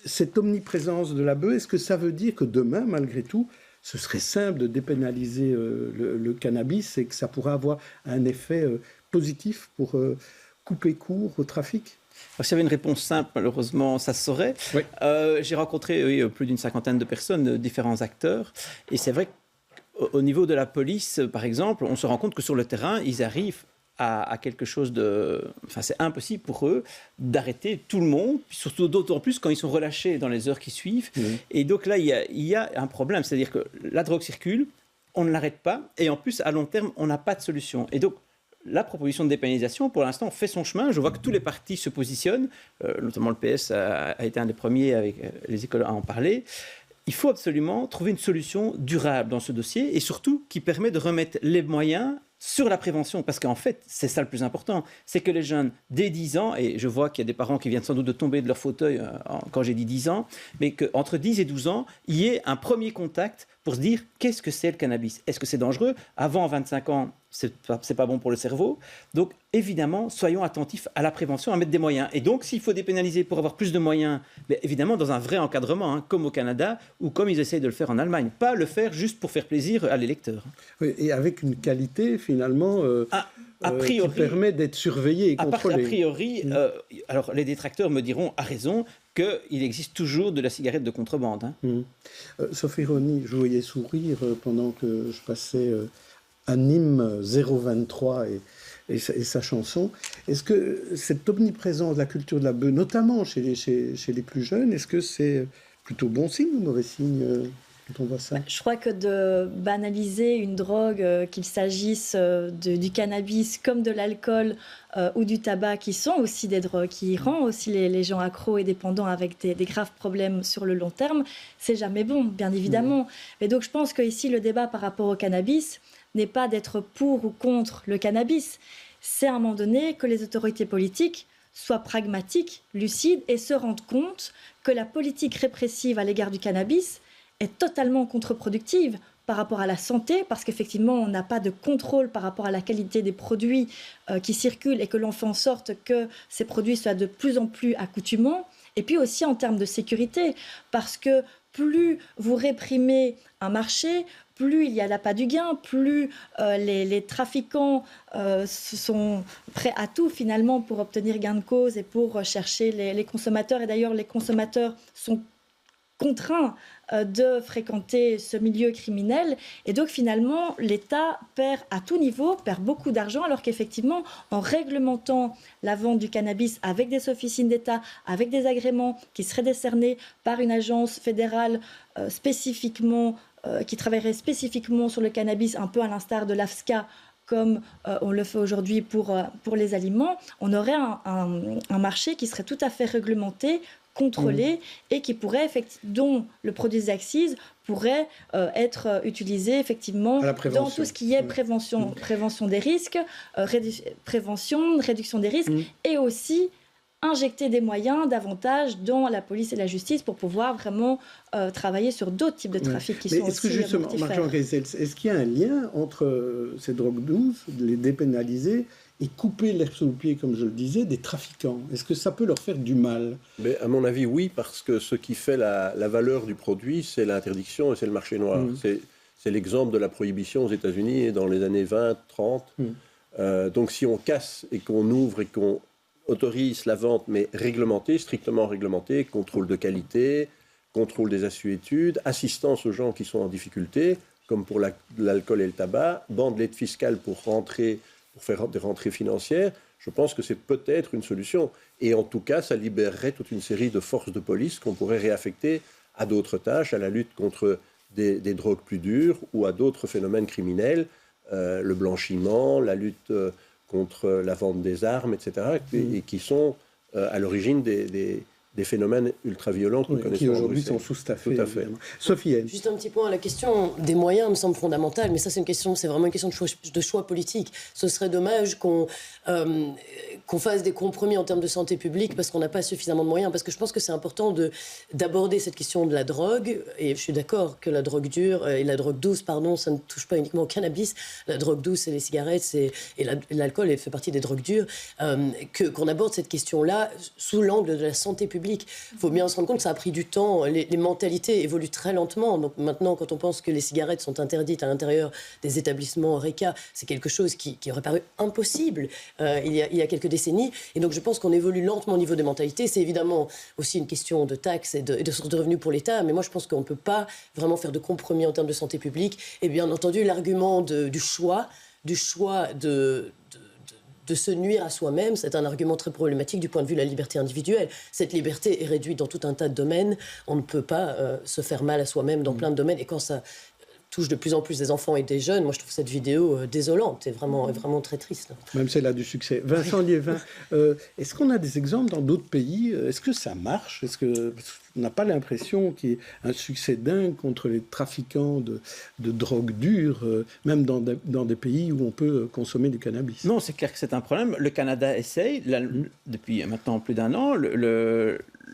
cette omniprésence de la beuh, est-ce que ça veut dire que demain, malgré tout, ce serait simple de dépénaliser le cannabis et que ça pourrait avoir un effet positif pour couper court au trafic? S'il y avait une réponse simple, malheureusement, ça se saurait. Oui. J'ai rencontré plus d'une 50aine de personnes, différents acteurs, et c'est vrai qu'au niveau de la police, par exemple, on se rend compte que sur le terrain, ils arrivent à quelque chose de... Enfin, c'est impossible pour eux d'arrêter tout le monde, surtout d'autant plus quand ils sont relâchés dans les heures qui suivent. Mmh. Et donc là, il y a un problème, c'est-à-dire que la drogue circule, on ne l'arrête pas, et en plus, à long terme, on n'a pas de solution. Et donc, la proposition de dépénalisation, pour l'instant, fait son chemin. Je vois que tous les partis se positionnent, notamment le PS a été un des premiers avec les écoles à en parler. Il faut absolument trouver une solution durable dans ce dossier et surtout qui permet de remettre les moyens sur la prévention, parce qu'en fait, c'est ça le plus important, c'est que les jeunes, dès 10 ans, et je vois qu'il y a des parents qui viennent sans doute de tomber de leur fauteuil quand j'ai dit 10 ans, mais qu'entre 10 et 12 ans, il y ait un premier contact pour se dire qu'est-ce que c'est le cannabis? Est-ce que c'est dangereux? Avant 25 ans, c'est pas bon pour le cerveau. Donc, évidemment, soyons attentifs à la prévention, à mettre des moyens. Et donc, s'il faut dépénaliser pour avoir plus de moyens, mais évidemment, dans un vrai encadrement, comme au Canada ou comme ils essayent de le faire en Allemagne. Pas le faire juste pour faire plaisir à l'électeur. Oui, et avec une qualité, finalement, a priori, qui permet d'être surveillé et contrôlé. A priori, alors les détracteurs me diront, à raison, qu'il existe toujours de la cigarette de contrebande. Sophie Rony, je voyais sourire pendant que je passais Anime 023 et sa chanson. Est-ce que cette omniprésence de la culture de la beuh, notamment chez les plus jeunes, est-ce que c'est plutôt bon signe ou mauvais signe quand on voit ça? Je crois que de banaliser une drogue, qu'il s'agisse du cannabis comme de l'alcool ou du tabac, qui sont aussi des drogues, qui rendent aussi les gens accros et dépendants avec des graves problèmes sur le long terme, c'est jamais bon, bien évidemment. Mais donc je pense qu'ici, le débat par rapport au cannabis n'est pas d'être pour ou contre le cannabis. C'est à un moment donné que les autorités politiques soient pragmatiques, lucides et se rendent compte que la politique répressive à l'égard du cannabis est totalement contre-productive par rapport à la santé, parce qu'effectivement, on n'a pas de contrôle par rapport à la qualité des produits qui circulent et que l'on fait en sorte que ces produits soient de plus en plus accoutumants. Et puis aussi en termes de sécurité, parce que plus vous réprimez un marché, plus il y a l'appât du gain, plus les trafiquants sont prêts à tout finalement pour obtenir gain de cause et pour chercher les consommateurs. Et d'ailleurs, les consommateurs sont contraints de fréquenter ce milieu criminel. Et donc finalement, l'État perd à tout niveau, perd beaucoup d'argent, alors qu'effectivement, en réglementant la vente du cannabis avec des officines d'État, avec des agréments qui seraient décernés par une agence fédérale spécifiquement, qui travaillerait spécifiquement sur le cannabis, un peu à l'instar de l'AFSCA, comme on le fait aujourd'hui pour les aliments, on aurait un marché qui serait tout à fait réglementé, contrôlé et qui pourrait, dont le produit des accises pourrait être utilisé effectivement dans tout ce qui est prévention des risques, réduction des risques et aussi injecter des moyens davantage dans la police et la justice pour pouvoir vraiment travailler sur d'autres types de trafics qui sont aussi est-ce que justement, Marc-Jean Gressel, est-ce qu'il y a un lien entre ces drogues douces, les dépénaliser, et couper l'herbe sous le pied, comme je le disais, des trafiquants? Est-ce que ça peut leur faire du mal? Mais à mon avis, oui, parce que ce qui fait la valeur du produit, c'est l'interdiction et c'est le marché noir. C'est l'exemple de la prohibition aux États-Unis dans les années 20, 30. Donc si on casse et qu'on ouvre et qu'on autorise la vente, mais réglementée, strictement réglementée, contrôle de qualité, contrôle des assuétudes, assistance aux gens qui sont en difficulté, comme pour l'alcool et le tabac, bandelette fiscale pour faire des rentrées financières, je pense que c'est peut-être une solution. Et en tout cas, ça libérerait toute une série de forces de police qu'on pourrait réaffecter à d'autres tâches, à la lutte contre des drogues plus dures ou à d'autres phénomènes criminels, le blanchiment, la lutte contre la vente des armes, etc., et qui sont à l'origine des phénomènes ultra-violents que nous connaissons qui aujourd'hui sont sous-staffés. Tout à fait. Sophie. Juste un petit point, la question des moyens me semble fondamentale, mais ça c'est vraiment une question de choix politique. Ce serait dommage qu'on fasse des compromis en termes de santé publique parce qu'on n'a pas suffisamment de moyens, parce que je pense que c'est important d'aborder cette question de la drogue, et je suis d'accord que la drogue dure et la drogue douce, ça ne touche pas uniquement au cannabis, la drogue douce c'est les cigarettes et l'alcool fait partie des drogues dures, qu'on aborde cette question-là sous l'angle de la santé publique. Il faut bien se rendre compte que ça a pris du temps. Les mentalités évoluent très lentement. Donc maintenant, quand on pense que les cigarettes sont interdites à l'intérieur des établissements Horeca, c'est quelque chose qui aurait paru impossible il y a quelques décennies. Et donc je pense qu'on évolue lentement au niveau des mentalités. C'est évidemment aussi une question de taxes et de sources de revenus pour l'État. Mais moi, je pense qu'on ne peut pas vraiment faire de compromis en termes de santé publique. Et bien entendu, l'argument du choix de se nuire à soi-même, c'est un argument très problématique du point de vue de la liberté individuelle. Cette liberté est réduite dans tout un tas de domaines. On ne peut pas se faire mal à soi-même dans plein de domaines. Et quand ça touche de plus en plus des enfants et des jeunes, moi je trouve cette vidéo désolante et vraiment très triste. Même celle a du succès. Vincent Liévin, est-ce qu'on a des exemples dans d'autres pays? Est-ce que ça marche? Est-ce qu'on n'a pas l'impression qu'il y ait un succès dingue contre les trafiquants de drogue dure, même dans des pays où on peut consommer du cannabis? Non, c'est clair que c'est un problème. Le Canada essaye, depuis maintenant plus d'un an,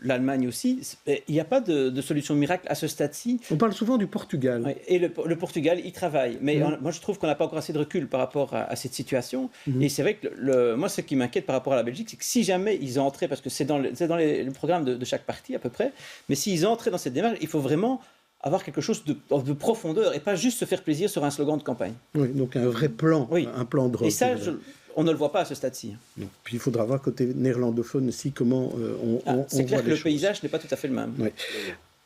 l'Allemagne aussi. Il n'y a pas de solution miracle à ce stade-ci. On parle souvent du Portugal. Oui, et le Portugal, il travaille. Mais moi, je trouve qu'on n'a pas encore assez de recul par rapport à cette situation. Et c'est vrai que moi, ce qui m'inquiète par rapport à la Belgique, c'est que si jamais ils entraient, parce que c'est dans le programme de chaque parti à peu près, mais s'ils entraient dans cette démarche, il faut vraiment avoir quelque chose de profondeur et pas juste se faire plaisir sur un slogan de campagne. Oui, donc un vrai plan, un plan de drogue. Et ça, on ne le voit pas à ce stade-ci. Puis il faudra voir côté néerlandophone aussi comment on c'est clair voit que le choses. paysage n'est pas tout à fait le même. Oui.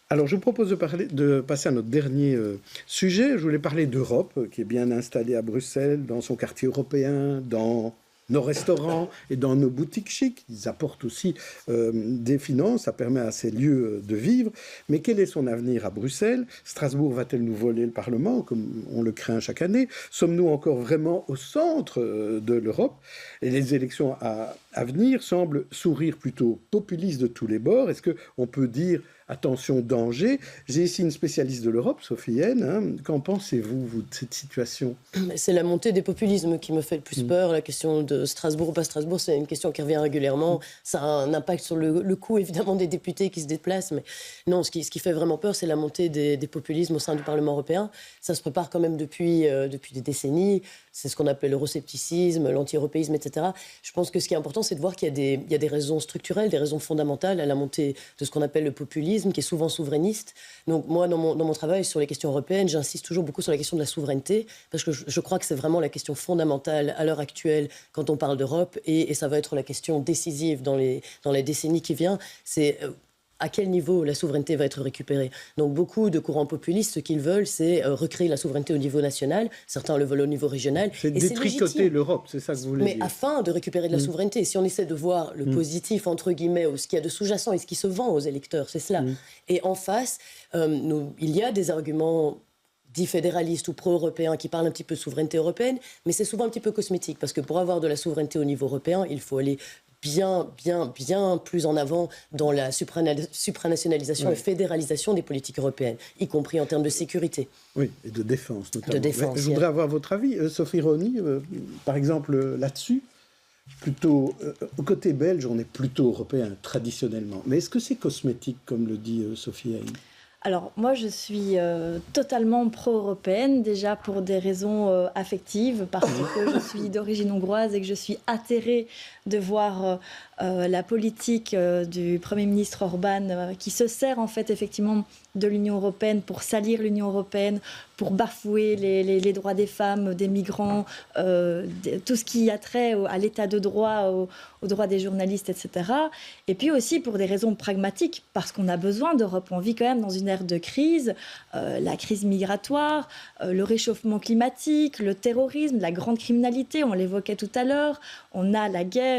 Alors, je vous propose de passer à notre dernier sujet. Je voulais parler d'Europe, qui est bien installée à Bruxelles, dans son quartier européen, dans nos restaurants et dans nos boutiques chics. Ils apportent aussi des finances, ça permet à ces lieux de vivre. Mais quel est son avenir à Bruxelles? Strasbourg va-t-elle nous voler le Parlement, comme on le craint chaque année? Sommes-nous encore vraiment au centre de l'Europe? Et les élections à venir semblent sourire plutôt populistes de tous les bords. Est-ce qu'on peut dire attention, danger? J'ai ici une spécialiste de l'Europe, Sophie Haine. Qu'en pensez-vous, vous, de cette situation? C'est la montée des populismes qui me fait le plus peur. La question de Strasbourg ou pas Strasbourg, c'est une question qui revient régulièrement. Ça a un impact sur le coût, évidemment, des députés qui se déplacent. Mais non, ce qui fait vraiment peur, c'est la montée des populismes au sein du Parlement européen. Ça se prépare quand même depuis des décennies. C'est ce qu'on appelle l'euroscepticisme, l'anti-européisme, etc. Je pense que ce qui est important, c'est de voir qu'il y a des raisons structurelles, des raisons fondamentales à la montée de ce qu'on appelle le populisme, qui est souvent souverainiste. Donc moi, dans mon travail sur les questions européennes, j'insiste toujours beaucoup sur la question de la souveraineté, parce que je crois que c'est vraiment la question fondamentale à l'heure actuelle quand on parle d'Europe, et ça va être la question décisive dans les décennies qui viennent. C'est à quel niveau la souveraineté va être récupérée. Donc beaucoup de courants populistes, ce qu'ils veulent, c'est recréer la souveraineté au niveau national. Certains le veulent au niveau régional. C'est détricoter l'Europe, c'est ça que vous voulez dire. Mais afin de récupérer de la souveraineté, si on essaie de voir le positif, entre guillemets, ou ce qu'il y a de sous-jacent et ce qui se vend aux électeurs, c'est cela. Et en face, il y a des arguments dits fédéralistes ou pro-européens qui parlent un petit peu de souveraineté européenne, mais c'est souvent un petit peu cosmétique, parce que pour avoir de la souveraineté au niveau européen, il faut aller bien plus en avant dans la supranationalisation et fédéralisation des politiques européennes, y compris en termes de sécurité. Oui, et de défense notamment. De défense, je voudrais avoir votre avis, Sophie Rony, par exemple, là-dessus. plutôt... côté belge, on est plutôt européen, traditionnellement. Mais est-ce que c'est cosmétique, comme le dit Sophie Haïn ? Alors, moi, je suis totalement pro-européenne, déjà pour des raisons affectives, parce que je suis d'origine hongroise et que je suis atterrée de voir la politique du Premier ministre Orban qui se sert en fait effectivement de l'Union européenne pour salir l'Union européenne, pour bafouer les droits des femmes, des migrants, tout ce qui a trait à l'état de droit, aux droits des journalistes, etc. Et puis aussi pour des raisons pragmatiques, parce qu'on a besoin d'Europe. On vit quand même dans une ère de crise, la crise migratoire, le réchauffement climatique, le terrorisme, la grande criminalité, on l'évoquait tout à l'heure, on a la guerre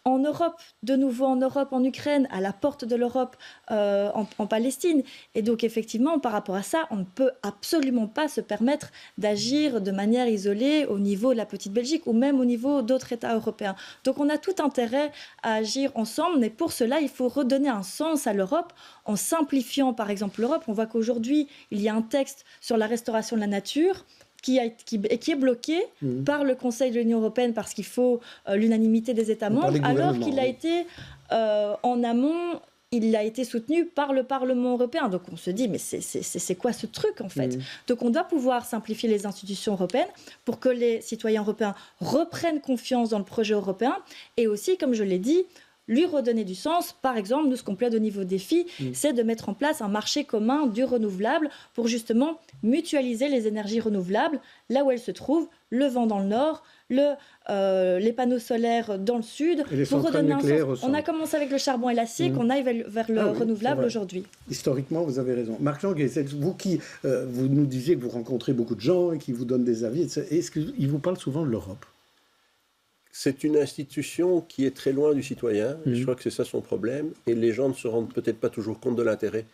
en Europe, de nouveau en Europe, en Ukraine, à la porte de l'Europe, en Palestine. Et donc, effectivement, par rapport à ça, on ne peut absolument pas se permettre d'agir de manière isolée au niveau de la petite Belgique ou même au niveau d'autres États européens. Donc, on a tout intérêt à agir ensemble, mais pour cela, il faut redonner un sens à l'Europe en simplifiant, par exemple, l'Europe. On voit qu'aujourd'hui, il y a un texte sur la restauration de la nature qui est bloqué par le Conseil de l'Union européenne parce qu'il faut l'unanimité des États membres, alors qu'il a été en amont, il a été soutenu par le Parlement européen. Donc on se dit, mais c'est quoi ce truc en fait ? Donc on doit pouvoir simplifier les institutions européennes pour que les citoyens européens reprennent confiance dans le projet européen et aussi, comme je l'ai dit, lui redonner du sens. Par exemple, nous, ce qu'on plaide au niveau défi, c'est de mettre en place un marché commun du renouvelable pour justement mutualiser les énergies renouvelables là où elles se trouvent, le vent dans le nord, les panneaux solaires dans le sud. Et les centrales nucléaires au centre. On a commencé avec le charbon et l'acier, qu'on aille vers le renouvelable aujourd'hui. Historiquement, vous avez raison. Marc-Jean Guesset, vous qui vous nous disiez que vous rencontrez beaucoup de gens et qui vous donnent des avis, est-ce qu'il vous parle souvent de l'Europe ? C'est une institution qui est très loin du citoyen. Je crois que c'est ça son problème. Et les gens ne se rendent peut-être pas toujours compte de l'intérêt.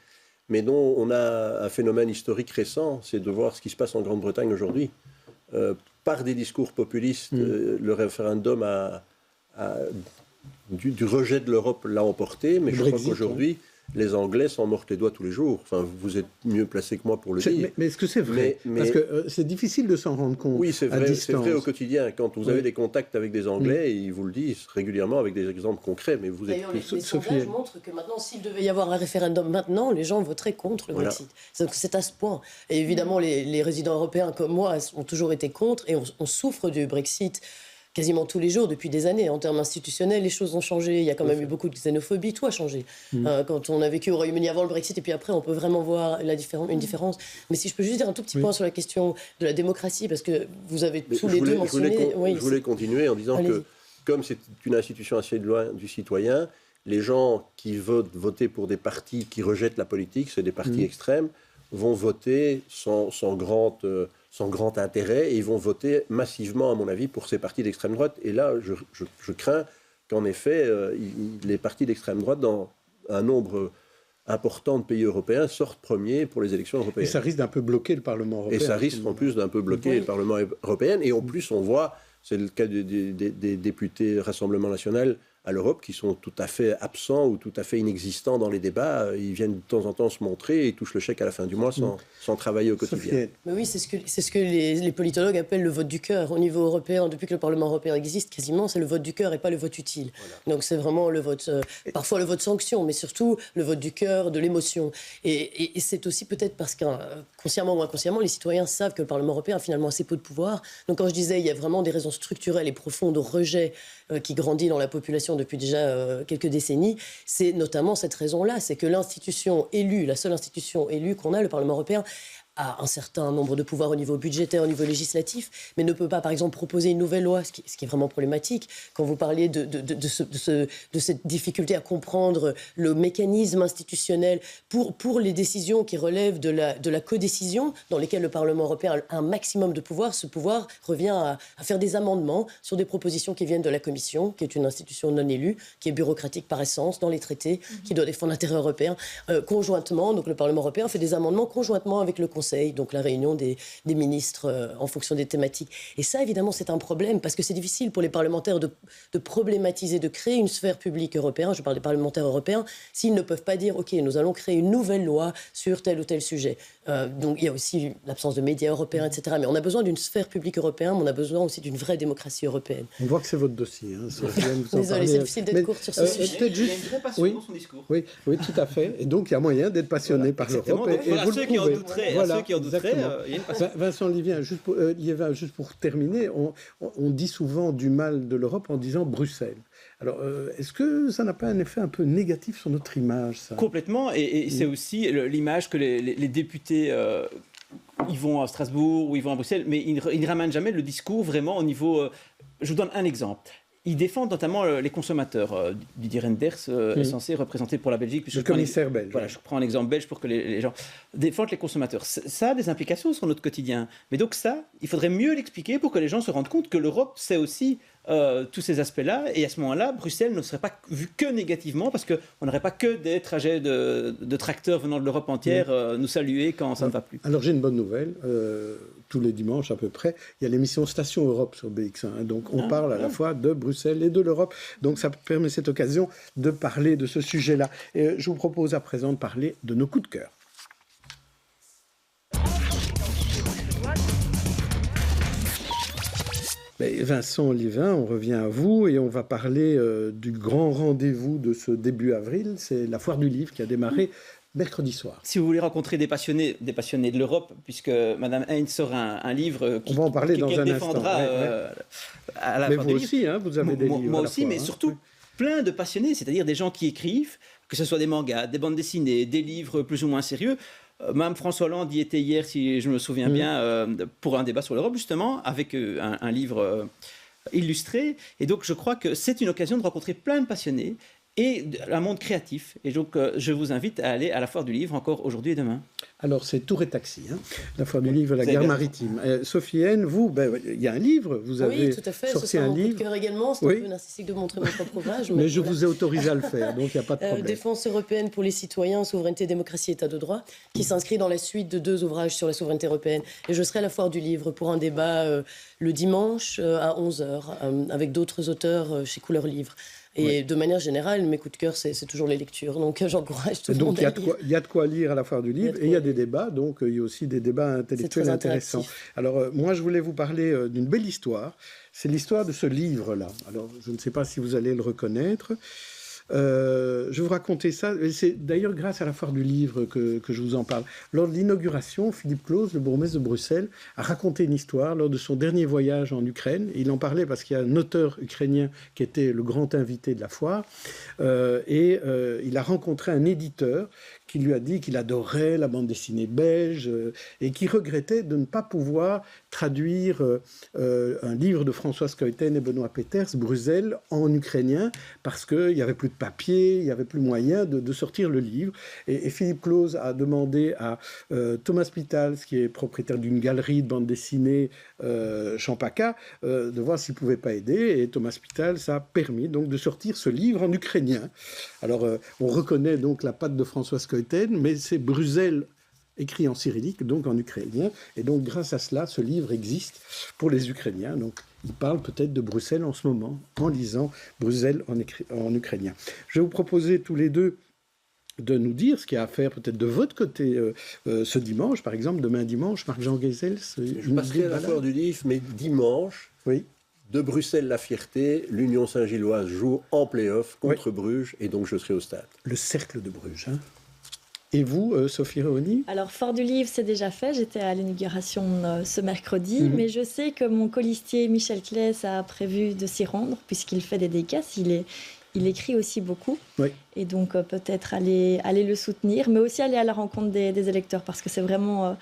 Mais dont on a un phénomène historique récent, c'est de voir ce qui se passe en Grande-Bretagne aujourd'hui. Par des discours populistes, le référendum du rejet de l'Europe l'a emporté. Mais je crois qu'aujourd'hui, les Anglais s'en mordent les doigts tous les jours. Enfin, vous êtes mieux placé que moi pour le dire. Mais est-ce que c'est vrai ? Parce que c'est difficile de s'en rendre compte. Oui, c'est vrai au quotidien. Quand vous avez des contacts avec des Anglais, ils vous le disent régulièrement avec des exemples concrets. Mais vous êtes les sondages montrent que maintenant, s'il devait y avoir un référendum maintenant, les gens voteraient contre le Brexit. C'est à ce point. Et évidemment, les résidents européens comme moi ont toujours été contre et on souffre du Brexit quasiment tous les jours depuis des années. En termes institutionnels, les choses ont changé. Il y a quand même eu beaucoup de xénophobie. Tout a changé. Quand on a vécu au Royaume-Uni avant le Brexit et puis après, on peut vraiment voir une différence. Mais si je peux juste dire un tout petit point sur la question de la démocratie, parce que vous avez tous les deux mentionné... Je voulais continuer en disant que comme c'est une institution assez loin du citoyen, les gens qui voter pour des partis qui rejettent la politique, c'est des partis extrêmes, vont voter sans grand intérêt, et ils vont voter massivement, à mon avis, pour ces partis d'extrême droite. Et là, je crains qu'en effet, les partis d'extrême droite, dans un nombre important de pays européens, sortent premiers pour les élections européennes. Et ça risque d'un peu bloquer le Parlement européen. Et ça risque en plus d'un peu bloquer le Parlement européen. Et en plus, on voit, c'est le cas des députés Rassemblement National à l'Europe qui sont tout à fait absents ou tout à fait inexistants dans les débats. Ils viennent de temps en temps se montrer et ils touchent le chèque à la fin du mois sans travailler au quotidien. Mais oui, c'est ce que les politologues appellent le vote du cœur. Au niveau européen, depuis que le Parlement européen existe, quasiment, c'est le vote du cœur et pas le vote utile. Voilà. Donc c'est vraiment le vote, parfois le vote sanction, mais surtout le vote du cœur, de l'émotion. Et c'est aussi peut-être parce que, consciemment ou inconsciemment, les citoyens savent que le Parlement européen a finalement assez peu de pouvoir. Donc quand je disais, il y a vraiment des raisons structurelles et profondes au rejet qui grandit dans la population depuis déjà quelques décennies, c'est notamment cette raison-là, c'est que l'institution élue, la seule institution élue qu'on a, le Parlement européen, a un certain nombre de pouvoirs au niveau budgétaire, au niveau législatif, mais ne peut pas, par exemple, proposer une nouvelle loi, ce qui est vraiment problématique. Quand vous parliez de cette difficulté à comprendre le mécanisme institutionnel pour les décisions qui relèvent de la codécision, dans lesquelles le Parlement européen a un maximum de pouvoir, ce pouvoir revient à faire des amendements sur des propositions qui viennent de la Commission, qui est une institution non élue, qui est bureaucratique par essence dans les traités, qui doit défendre l'intérêt européen conjointement. Donc le Parlement européen fait des amendements conjointement avec le Conseil Conseil, donc la réunion des ministres en fonction des thématiques. Et ça, évidemment, c'est un problème parce que c'est difficile pour les parlementaires de problématiser, de créer une sphère publique européenne, je parle des parlementaires européens, s'ils ne peuvent pas dire « Ok, nous allons créer une nouvelle loi sur tel ou tel sujet ». Donc il y a aussi l'absence de médias européens, etc. Mais on a besoin d'une sphère publique européenne, mais on a besoin aussi d'une vraie démocratie européenne. On voit que c'est votre dossier. Hein, désolé, c'est difficile d'être court sur ce sujet. Il y a une vraie passion dans son discours. Oui, tout à fait. Et donc il y a moyen d'être passionné par l'Europe. Voilà, ceux qui en douteraient, il y a une passion. Vincent Livien, juste pour terminer, on dit souvent du mal de l'Europe en disant Bruxelles. Alors, est-ce que ça n'a pas un effet un peu négatif sur notre image, ça ? Complètement, et c'est aussi l'image que les députés, ils vont à Strasbourg ou ils vont à Bruxelles, mais ils ne ramènent jamais le discours vraiment au niveau... je vous donne un exemple. Ils défendent notamment les consommateurs. Didier Reynders est censé représenter pour la Belgique. Le commissaire belge. Voilà, je prends un exemple belge pour que les gens défendent les consommateurs. Ça a des implications sur notre quotidien. Mais donc ça, il faudrait mieux l'expliquer pour que les gens se rendent compte que l'Europe, c'est aussi tous ces aspects-là. Et à ce moment-là, Bruxelles ne serait pas vue que négativement parce qu'on n'aurait pas que des trajets de tracteurs venant de l'Europe entière nous saluer quand ça ne va plus. Alors j'ai une bonne nouvelle. Tous les dimanches à peu près, il y a l'émission Station Europe sur BX1. Donc on parle à la fois de Bruxelles et de l'Europe. Donc ça permet cette occasion de parler de ce sujet-là. Et je vous propose à présent de parler de nos coups de cœur. Vincent Livin, on revient à vous et on va parler du grand rendez-vous de ce début avril. C'est la Foire du Livre qui a démarré mercredi soir. Si vous voulez rencontrer des passionnés de l'Europe, puisque Mme Heinz sort un livre on va en parler dans un défendra à la mais fin vous aussi, hein, vous avez des livres. Moi aussi, mais surtout plein de passionnés, c'est-à-dire des gens qui écrivent, que ce soit des mangas, des bandes dessinées, des livres plus ou moins sérieux. Mme François Hollande y était hier, si je me souviens bien, pour un débat sur l'Europe, justement, avec un livre illustré. Et donc, je crois que c'est une occasion de rencontrer plein de passionnés et un monde créatif. Et donc, je vous invite à aller à la Foire du Livre encore aujourd'hui et demain. Alors, c'est Tour et Taxi, hein, la Foire du Livre, la guerre maritime. Sophie Haine, vous, il y a un livre, vous avez tout à fait, sorti un livre. Coup de cœur également, c'est un peu narcissique de montrer mon propre ouvrage. Mais je vous ai autorisé à le faire, donc il n'y a pas de problème. Défense européenne pour les citoyens, souveraineté, démocratie, état de droit, qui s'inscrit dans la suite de 2 ouvrages sur la souveraineté européenne. Et je serai à la Foire du Livre pour un débat le dimanche à 11h, avec d'autres auteurs chez Couleur Livre. Et de manière générale, mes coups de cœur, c'est toujours les lectures. Donc j'encourage tout le monde à lire. Il y a de quoi lire à la Foire du Livre et il y a des débats, donc il y a aussi des débats intellectuels intéressants. Alors moi, je voulais vous parler d'une belle histoire. C'est l'histoire de ce livre-là. Alors je ne sais pas si vous allez le reconnaître. Je vais vous raconter ça. C'est d'ailleurs grâce à la Foire du Livre que je vous en parle. Lors de l'inauguration, Philippe Claus, le bourgmestre de Bruxelles, a raconté une histoire lors de son dernier voyage en Ukraine. Il en parlait parce qu'il y a un auteur ukrainien qui était le grand invité de la foire. Il a rencontré un éditeur qui lui a dit qu'il adorait la bande dessinée belge et qui regrettait de ne pas pouvoir traduire un livre de François Skeuten et Benoît Peters, Bruxelles, en ukrainien, parce qu'il n'y avait plus de papier, il n'y avait plus moyen de sortir le livre. Et Philippe Claus a demandé à Thomas Pitals, qui est propriétaire d'une galerie de bande dessinée Champaka, de voir s'il ne pouvait pas aider. Et Thomas Pitals a permis donc de sortir ce livre en ukrainien. Alors, on reconnaît donc la patte de François Skeuten, mais c'est Bruxelles écrit en cyrillique, donc en ukrainien. Et donc, grâce à cela, ce livre existe pour les Ukrainiens. Donc, il parle peut-être de Bruxelles en ce moment, en lisant Bruxelles en ukrainien. Je vais vous proposer tous les deux de nous dire ce qu'il y a à faire peut-être de votre côté ce dimanche, par exemple, demain dimanche, Marc-Jean Guézels. Je passerai à la Foire du Livre, mais dimanche, de Bruxelles la fierté, l'Union Saint-Gilloise joue en play-off contre Bruges, et donc je serai au stade. Le cercle de Bruges, hein. Et vous, Sophie Réauny ? Alors, Foire du Livre, c'est déjà fait. J'étais à l'inauguration ce mercredi. Mais je sais que mon colistier Michel Claes a prévu de s'y rendre, puisqu'il fait des dédicaces. Il écrit aussi beaucoup. Et donc, peut-être aller le soutenir, mais aussi aller à la rencontre des électeurs, parce que c'est vraiment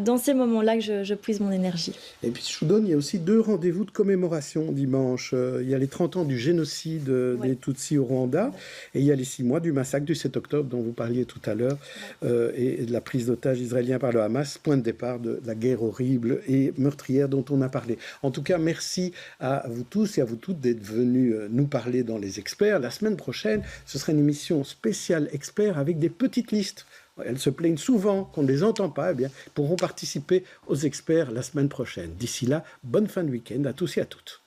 dans ces moments-là que je puise mon énergie. Et puis, je vous donne, il y a aussi 2 rendez-vous de commémoration dimanche. Il y a les 30 ans du génocide des Tutsis au Rwanda, et il y a les 6 mois du massacre du 7 octobre dont vous parliez tout à l'heure, et de la prise d'otages israéliens par le Hamas, point de départ de la guerre horrible et meurtrière dont on a parlé. En tout cas, merci à vous tous et à vous toutes d'être venus nous parler dans Les Experts. La semaine prochaine, ce sera une émission spéciale Experts avec des petites listes elles se plaignent souvent qu'on ne les entend pas, eh bien, pourront participer aux experts la semaine prochaine. D'ici là, bonne fin de week-end à tous et à toutes.